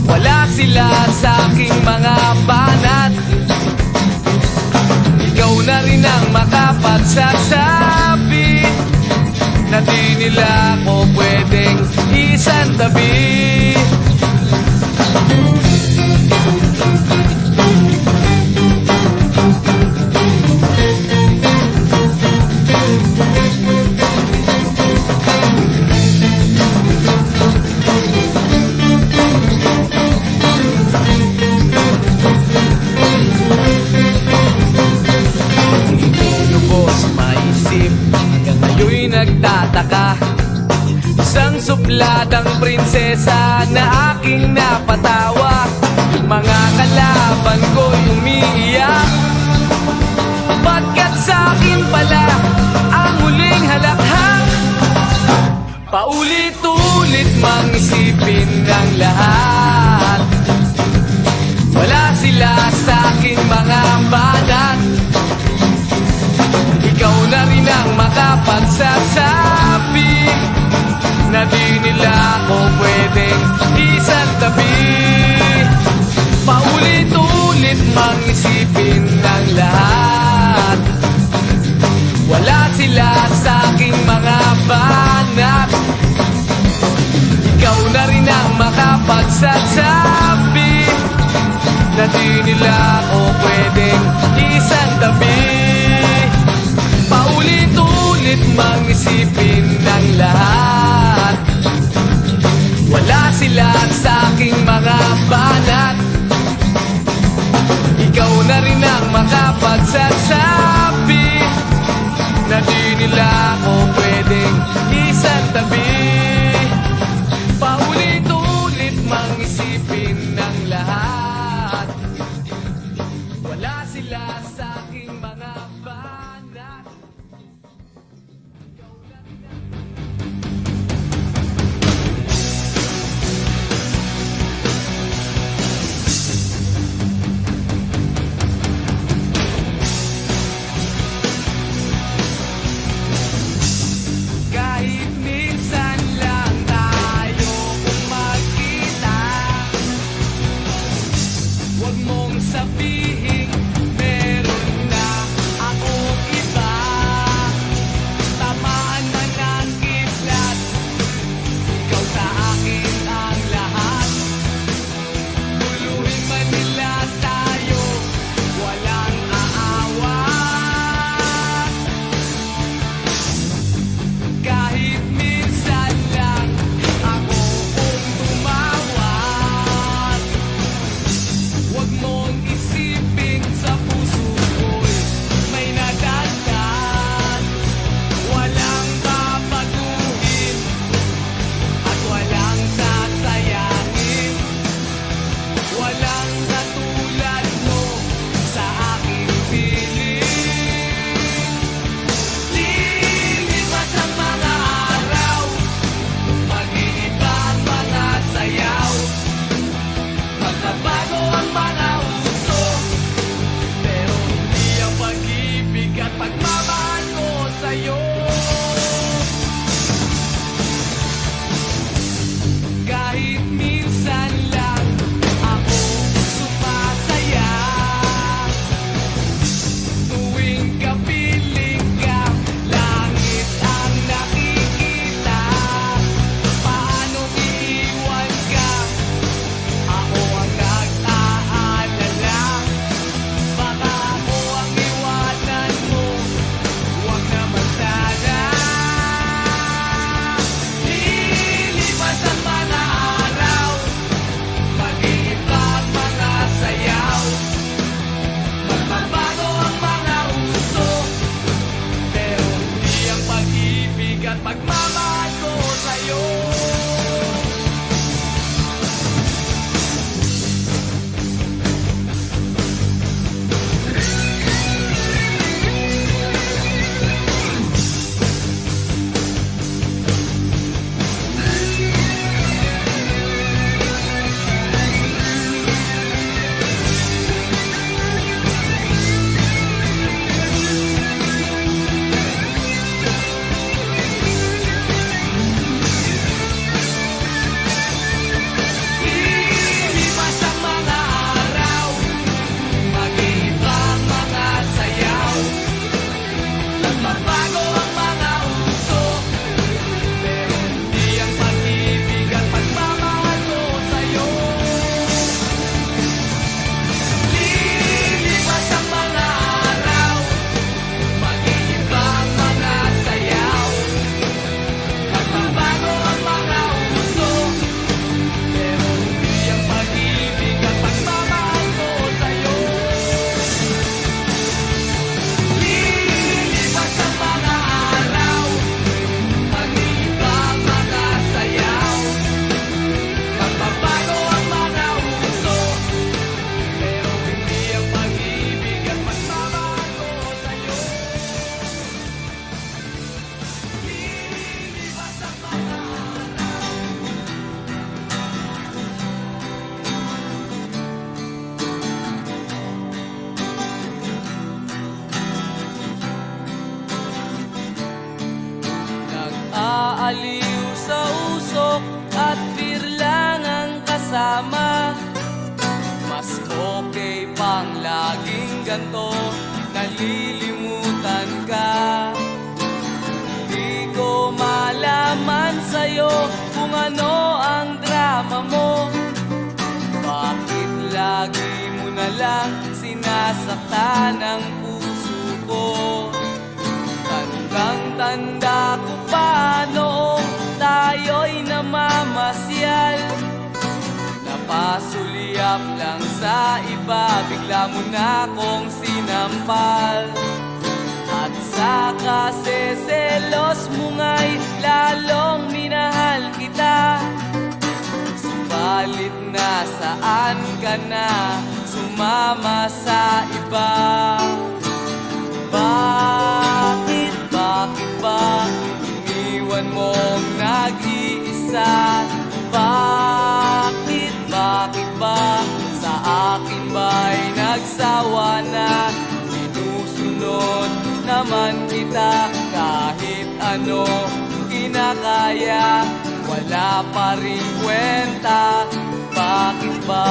wala sila sa aking mga banat. Ikaw na rin ang makapagsasabi na di nila ako pwedeng isantabi. Nagtataka, isang supladang prinsesa na aking napatawa. Mga kalaban ko'y umiiyak, pagkat sa'kin pala ang huling halakhak. Paulit-ulit mang isipin ng lahat, wala sila sa'king mga banat. Ikaw na rin ang makapagsasabi na di nila ako pwedeng isantabi. Paulit-ulit mang isipin ng lahat, wala sila sa'king mga banat. Ikaw na rin ang makapagsasabi na di nila ako pwedeng isantabi. Paulit-ulit mang isipin ng lahat, wala sila sa'king mga banat. Ikaw na rin ang makapagsasabi na di nila ako pwedeng isantabi. Paulit-ulit mang isipin ng lahat, wala sila sa'king mga banat. Kahit minsan birthday pang laging ganto, nalilimutan ka. Di ko malaman sa'yo kung ano ang drama mo. Bakit lagi mo na lang sinasaktan ang puso ko? Tandang-tanda ko pa noong tayo'y namamasyal. Napasulyap lang sa iba, bigla mo na akong sinampal. At sa kaseselos mo nga'y lalong minahal kita. Subalit nasaan ka na, sumama sa iba? Bakit ba iniwan mong nag-iisa? Bakit ba sa akin ba'y nagsawa na? Sinusunod naman kita kahit ano kinakaya, wala pa rin kwenta. Bakit ba?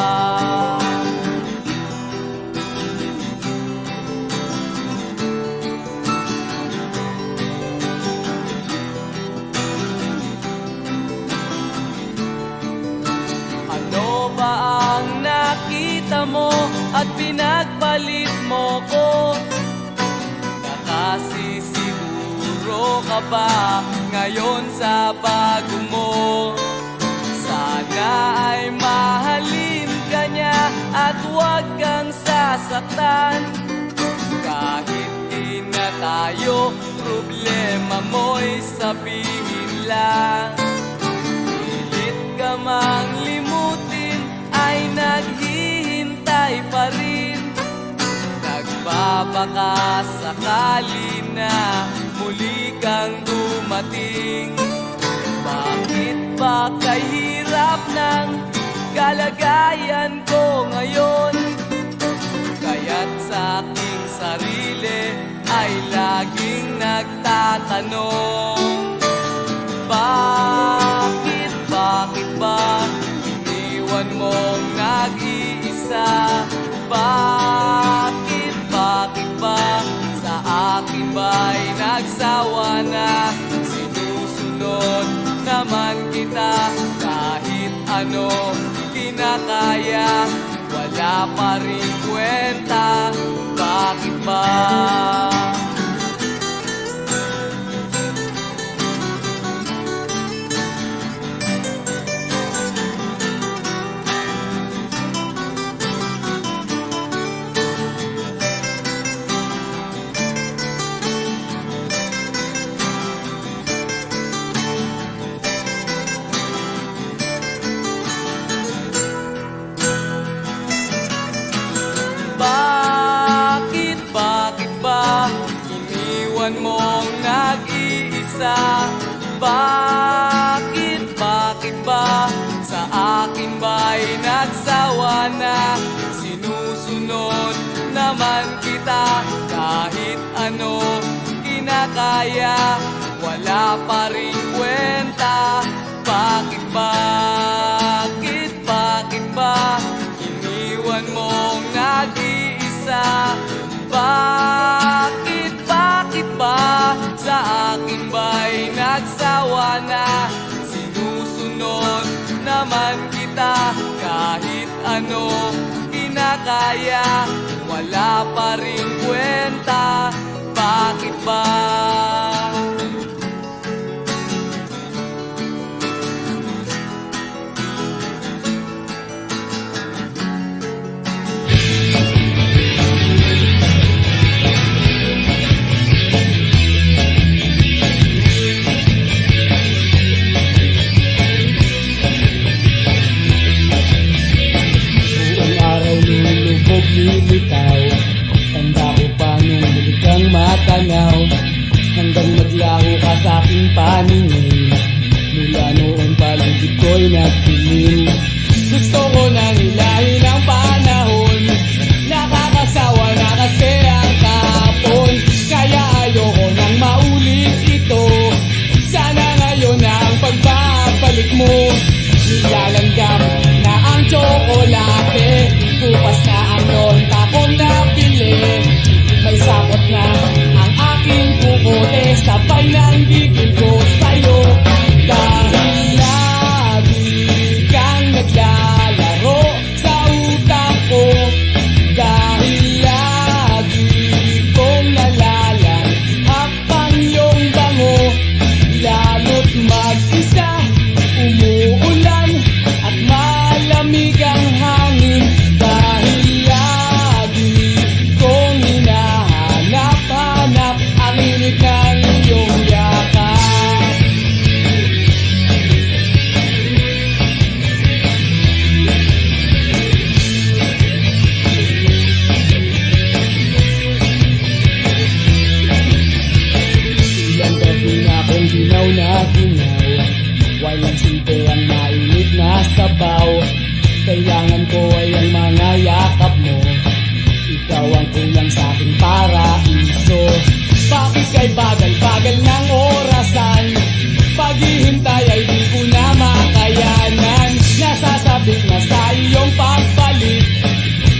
Ano ba ang nakita mo at pinagpalit mo ko? Nakasisiguro ka ba ngayon sa bago mo? Sana ay mahalin ka niya at huwag kang sasaktan. Kahit di na tayo, problema mo'y sabihin lang. Pilit ka mang limutin ay naghihintay pa rin. Nagbabaka sakali na muli kang dumating. Bakit ba kahirap ng kalagayan ko ngayon? Kaya't sa aking sarili ay laging nagtatanong. Bakit ba iniwan mong nag-iisa? Bakit ba sa akin ba'y nagsawa na? Sinusunod naman kita kahit ano kinakaya, wala pa rin kwenta. Bakit ba? Bakit ba iniwan mong nag-iisa? Bakit ba sa akin ba'y nagsawa na? Sinusunod naman kita kahit ano kinakaya, wala pa rin kwenta. Bakit ba iniwan mong nag-iisa? Bakit ba sa akin ba'y nagsawa na? Sinusunod naman kita kahit ano kinakaya, wala pa rin kwenta. Bakit ba? Lilitaw, tanda ko pa nung muli kang matanaw, hanggang maglaho ka sa aking paningin. Mula noon paligid ko'y nagpiling. Gusto ko nang hilahin ang panahon, nakakasawa na kasi ang kahapon. Kaya ayoko nang maulit ito, sana ngayon na ang pagbabalik mo. Nilalanggam na ang tsokolate, bukas na ang Kailangan ko ay ang mga yakap mo. Ikaw ang kulang sa aking paraiso. Bakit kay bagal-bagal ng orasan? Paghihintay ay di ko na makayanan. Nasasabik na sa iyong pagbalik,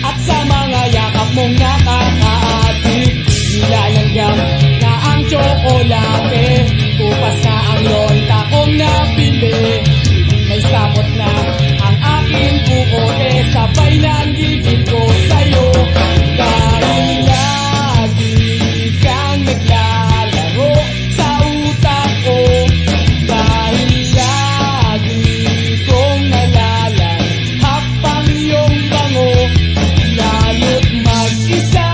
at sa mga yakap mong nakakaatik. Nilalanggam na ang tsokolate, tupas na ang lonta kong nabili. May sapot na ang aking bukote, sabay ng gigil ko sa'yo. Dahil lagi kang naglalaro sa utak ko. Dahil lagi kong nalalanghap ang iyong bango. Lalo't mag-isa,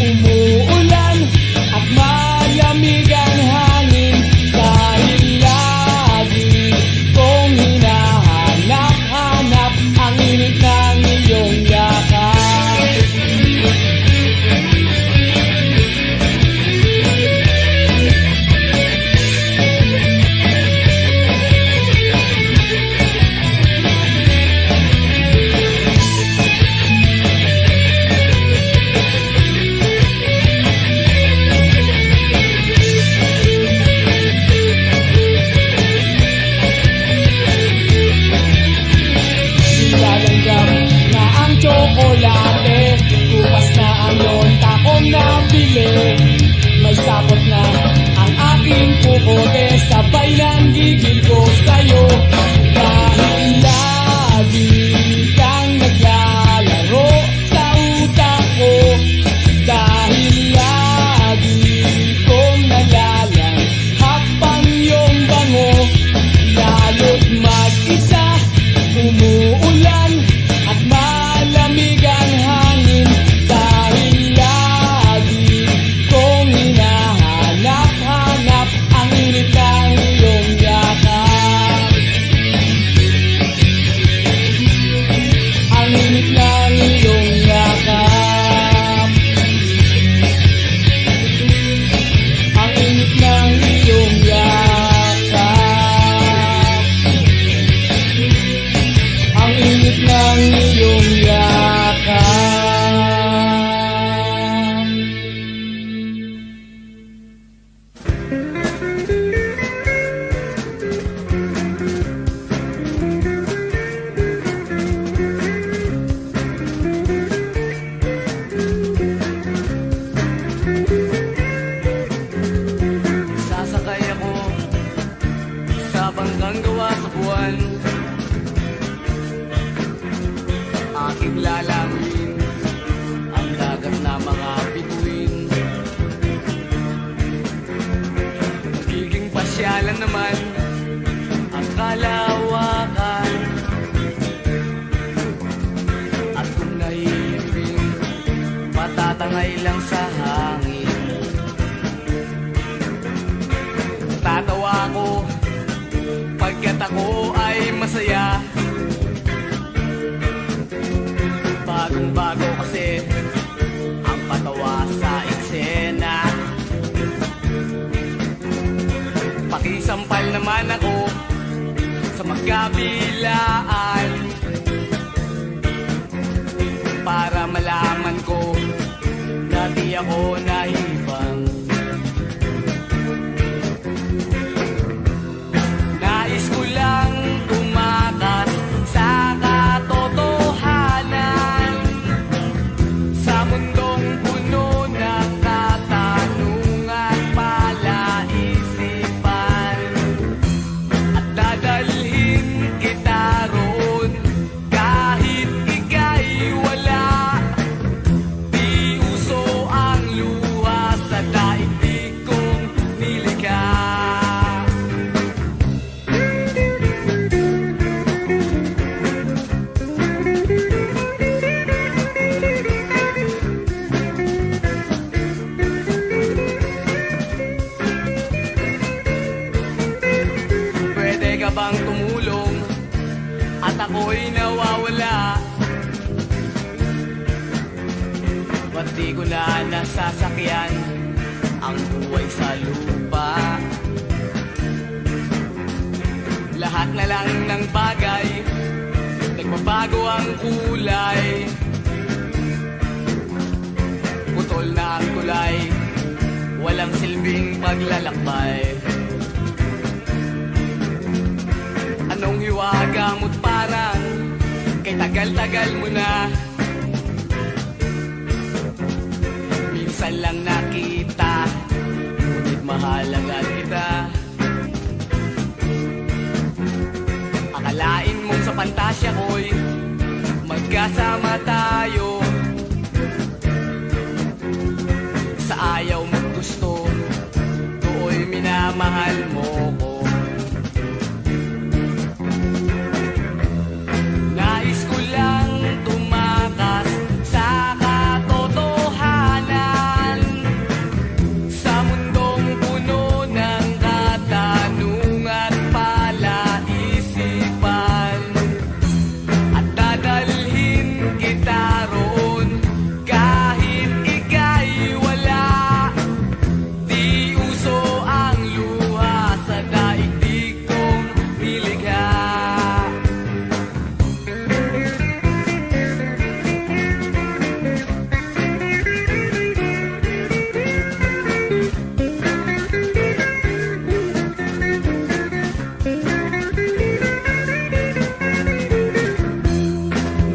umuulan at malamig ang hangin. Dahil lagi kong hinahanap-hanap ang init ng iyong yakap. Nilalanggam na ang tsokolate, tupas na ang lonta kong nabili. May sapot na ang aking pukote, sabay ng gigil ko sa'yo. Dahil lagi kang naglalaro sa utak ko. Dahil lagi kong nalalanghap ang iyong bango. Lalo't mag-isa, umuulan at malamig ang hangin. Dahil lagi kong hinahanap-hanap ang init ng iyong yakap. Ang init ng iyong yakap. Ang init ng iyong yakap. Ang init ng iyong yakap. Sasakay ako sa bangkang gawa sa buwan. Aking lalangin ang dagat na mga bituin. Magiging pasyalan naman ang kalawakan. At kung naiipin, matatangay lang sa hangin. Tatawa ako pagkat ako ay masaya. Bagong-bago kasi ang patawa sa eksena. Pakisampal naman ako sa magkabilaan para malaman ko na di ako nahibang. Nais ko lang tumakas sa katotohanan, sa mundong puno ng katanungan, palaisipan, at dadalhin kita roon kahit ika'y wala. Di uso ang luha sa daigdig kong nilikha. Pwede ka bang tumulong at ako'y nawawala? Ba't di ko na nasasakyan ang buhay sa lupa? Lahat na lang ng bagay nagbabago bago ang kulay, putol na ang tulay, walang silbing paglalakbay. Anong hiwaga mo't parang kay tagal-tagal mo na, minsan lang nakita, ngunit mahalaga kita. Akalain mong sa pantasya ko'y magkasama tayo, sa ayaw mo't gusto, do'y minamahal mo ko. Nais ko lang tumakas sa katotohanan, sa mundong puno ng katanungan at palaisipan, at dadalhin kita roon kahit ika'y wala. Di uso ang luha sa daigdig kong nilikha.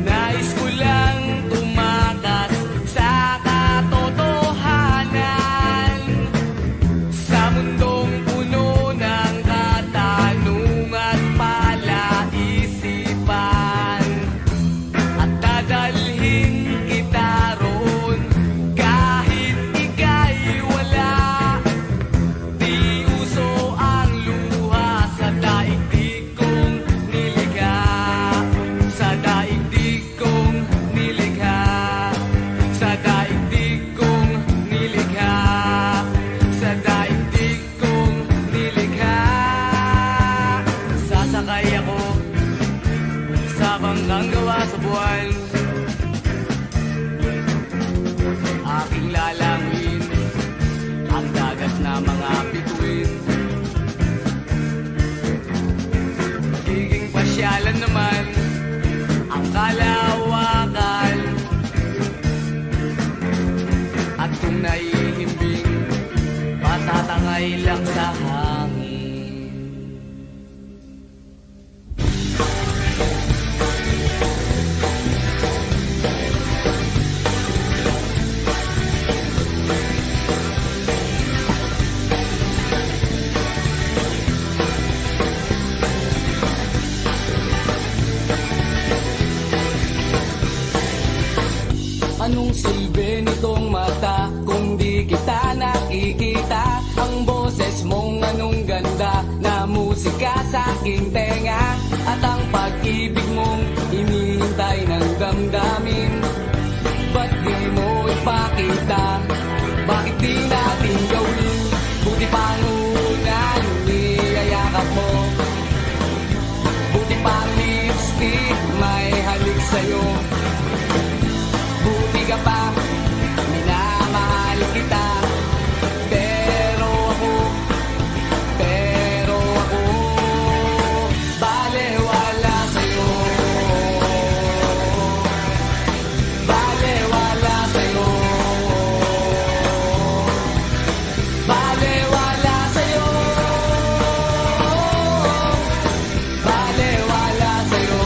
Nais ko lang tumakas sa katotohanan, sa mundong puno ng katanungan at palaisipan, at dadalhin kita roon kahit ika'y wala. Di uso ang luha sa daigdig kong nilikha, sa daigdig kong nilikha, sa daigdig kong nilikha, sa daigdig kong nilikha. Sasakay ako sa bangkang gawa sa buwan, aking lalangin ang dagat na mga bituin. Giging pasyalan naman ang kalawakan, at kung naihimbing, patatangay lang sa hangin. Anong silbi nitong mata kung di kita nakikita? Ang boses mong anong ganda na musika sa aking tenga, at ang pag-ibig mong hinihintay ng damdamin. Ba't di mo ipakita? Bakit di natin gawin? Buti pang unang niyayakap mo, buti pang lipstick may halik sa'yo. Buti ka pa, minamahal kita. Pero ako, balewala sa'yo. Balewala sa'yo. Balewala sa'yo. Balewala sa'yo.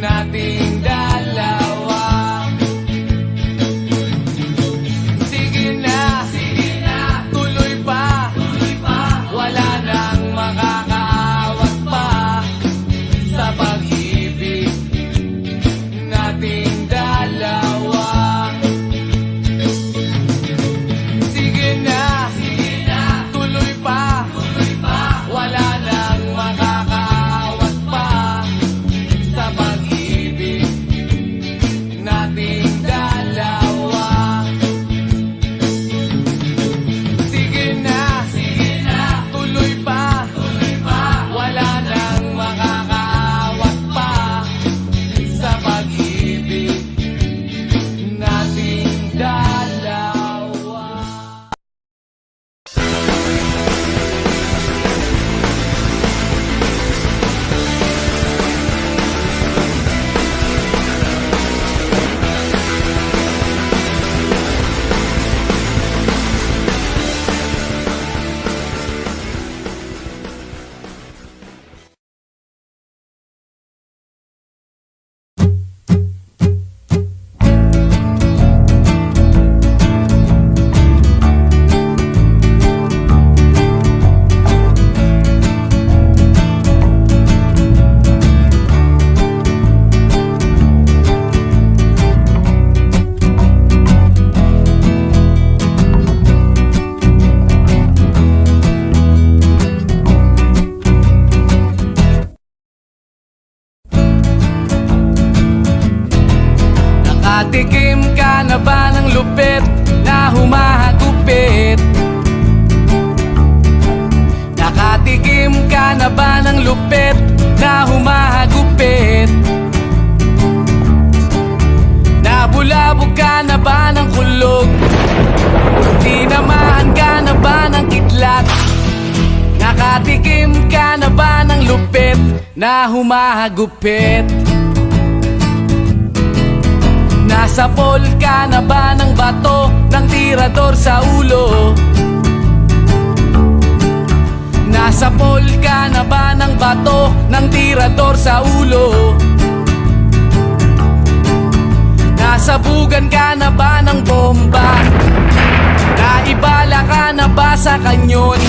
nating dalawa. Sige na, tuloy pa, wala nang makakaawat pa sa pag-ibig nating dalawa. Sige na, tuloy pa, wala nang makakaawat pa sa pag-ibig nating dalawa. Sige na, tuloy pa, wala nang makakaawat pa sa pag-ibig nating dalawa. Nakatikim ka na ba ng lupit na humahagupit? Nakatikim ka na ba ng lupit na humahagupit? Nabulabog ka na ba ng kulog? Tinamaan ka na ba ng kidlat? Nakatikim ka na ba ng lupit na humahagupit? Nasapol ka na ba ng bato ng tirador sa ulo? Nasapol ka na ba ng bato ng tirador sa ulo? Nasabugan ka na ba ng bomba? Naibala ka na ba sa kanyon?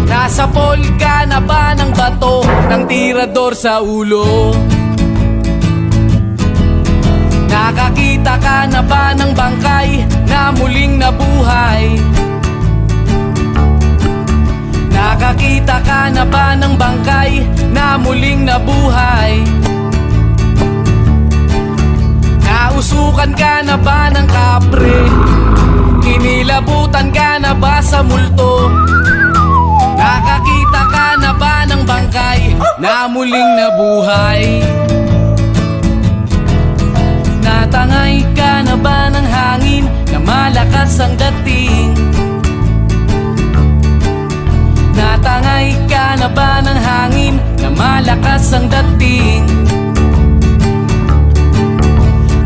Nasapol ka na ba ng bato ng tirador sa ulo? Nakakita ka na ba ng bangkay na muling nabuhay? Nakakita ka na ba ng bangkay na muling nabuhay? Nausukan ka na ba ng kapre? Inilabutan ka na ba sa multo? Nakakita ka na ba ng bangkay na muling nabuhay? Natangay ka na ba ng hangin na malakas ang dating? Natangay ka na ba ng hangin na malakas ang dating?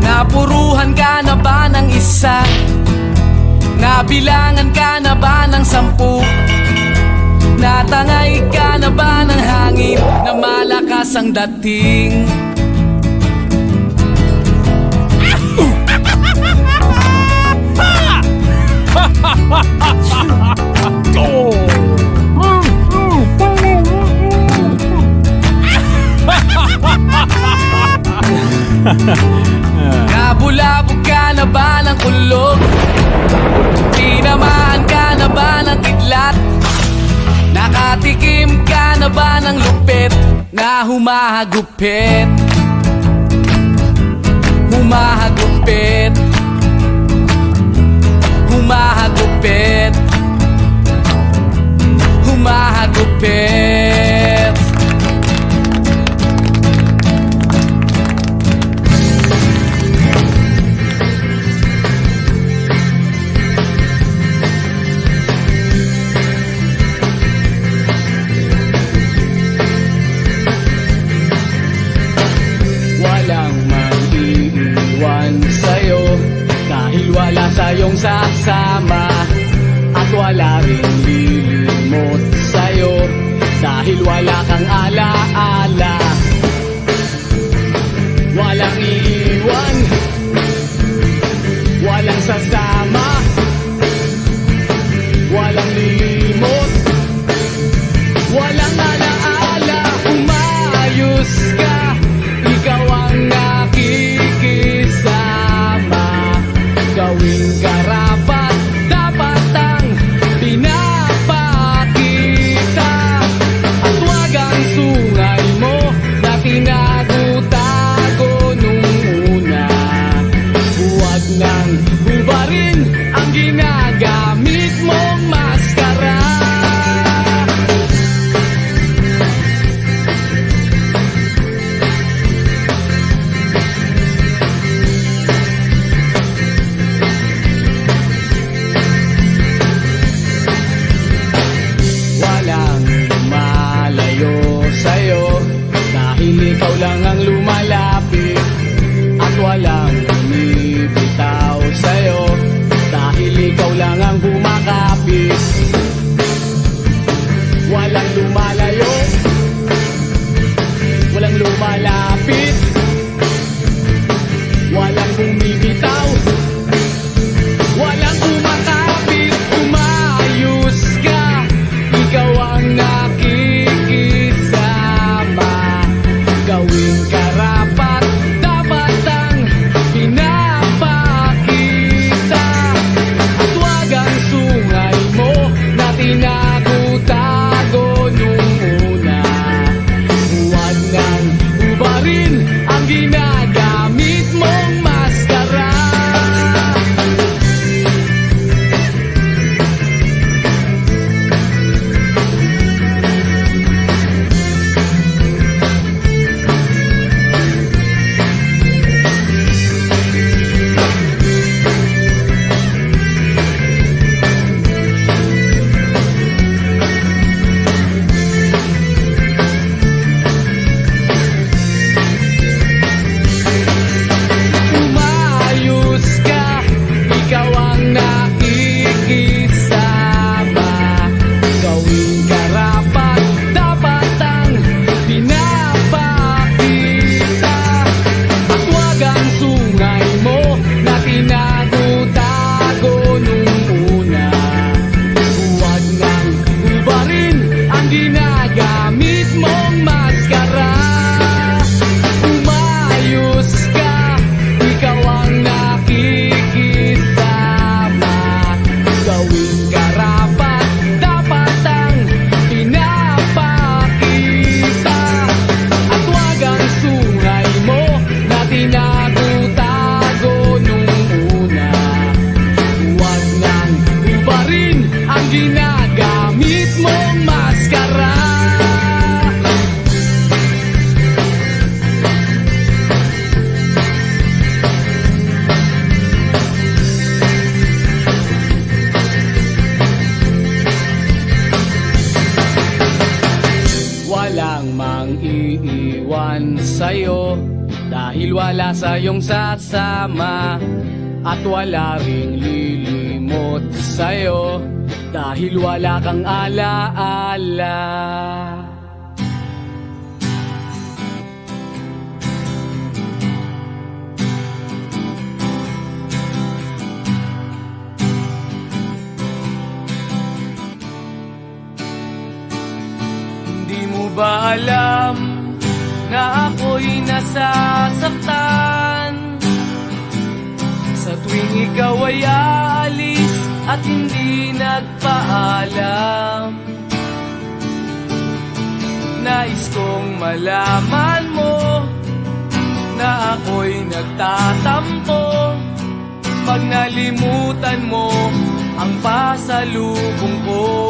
Napuruhan ka na ba ng isa? Nabilangan ka na ba ng 10? Natangay ka na ba ng hangin na malakas ang dating? Nabulabog ka na ba ng kulog? Tinamaan ka na ba ng kidlat? Nakatikim ka na ba ng lupit na humahagupit? Humahagupit, humahagupit, humahagupit. Walang mag-iiwan sa'yo dahil wala sa'yong sasama, at wala rin lilimot sa'yo dahil wala kang alaala. dahil wala sa iyong sasama. At wala ring lilimot sa'yo dahil wala kang alaala. Hindi mo ba alam na ako'y nasasaktan sa tuwing ikaw ay aalis at hindi nagpaalam? Nais kong malaman mo na ako'y nagtatampo pag nalimutan mo ang pasalubong ko.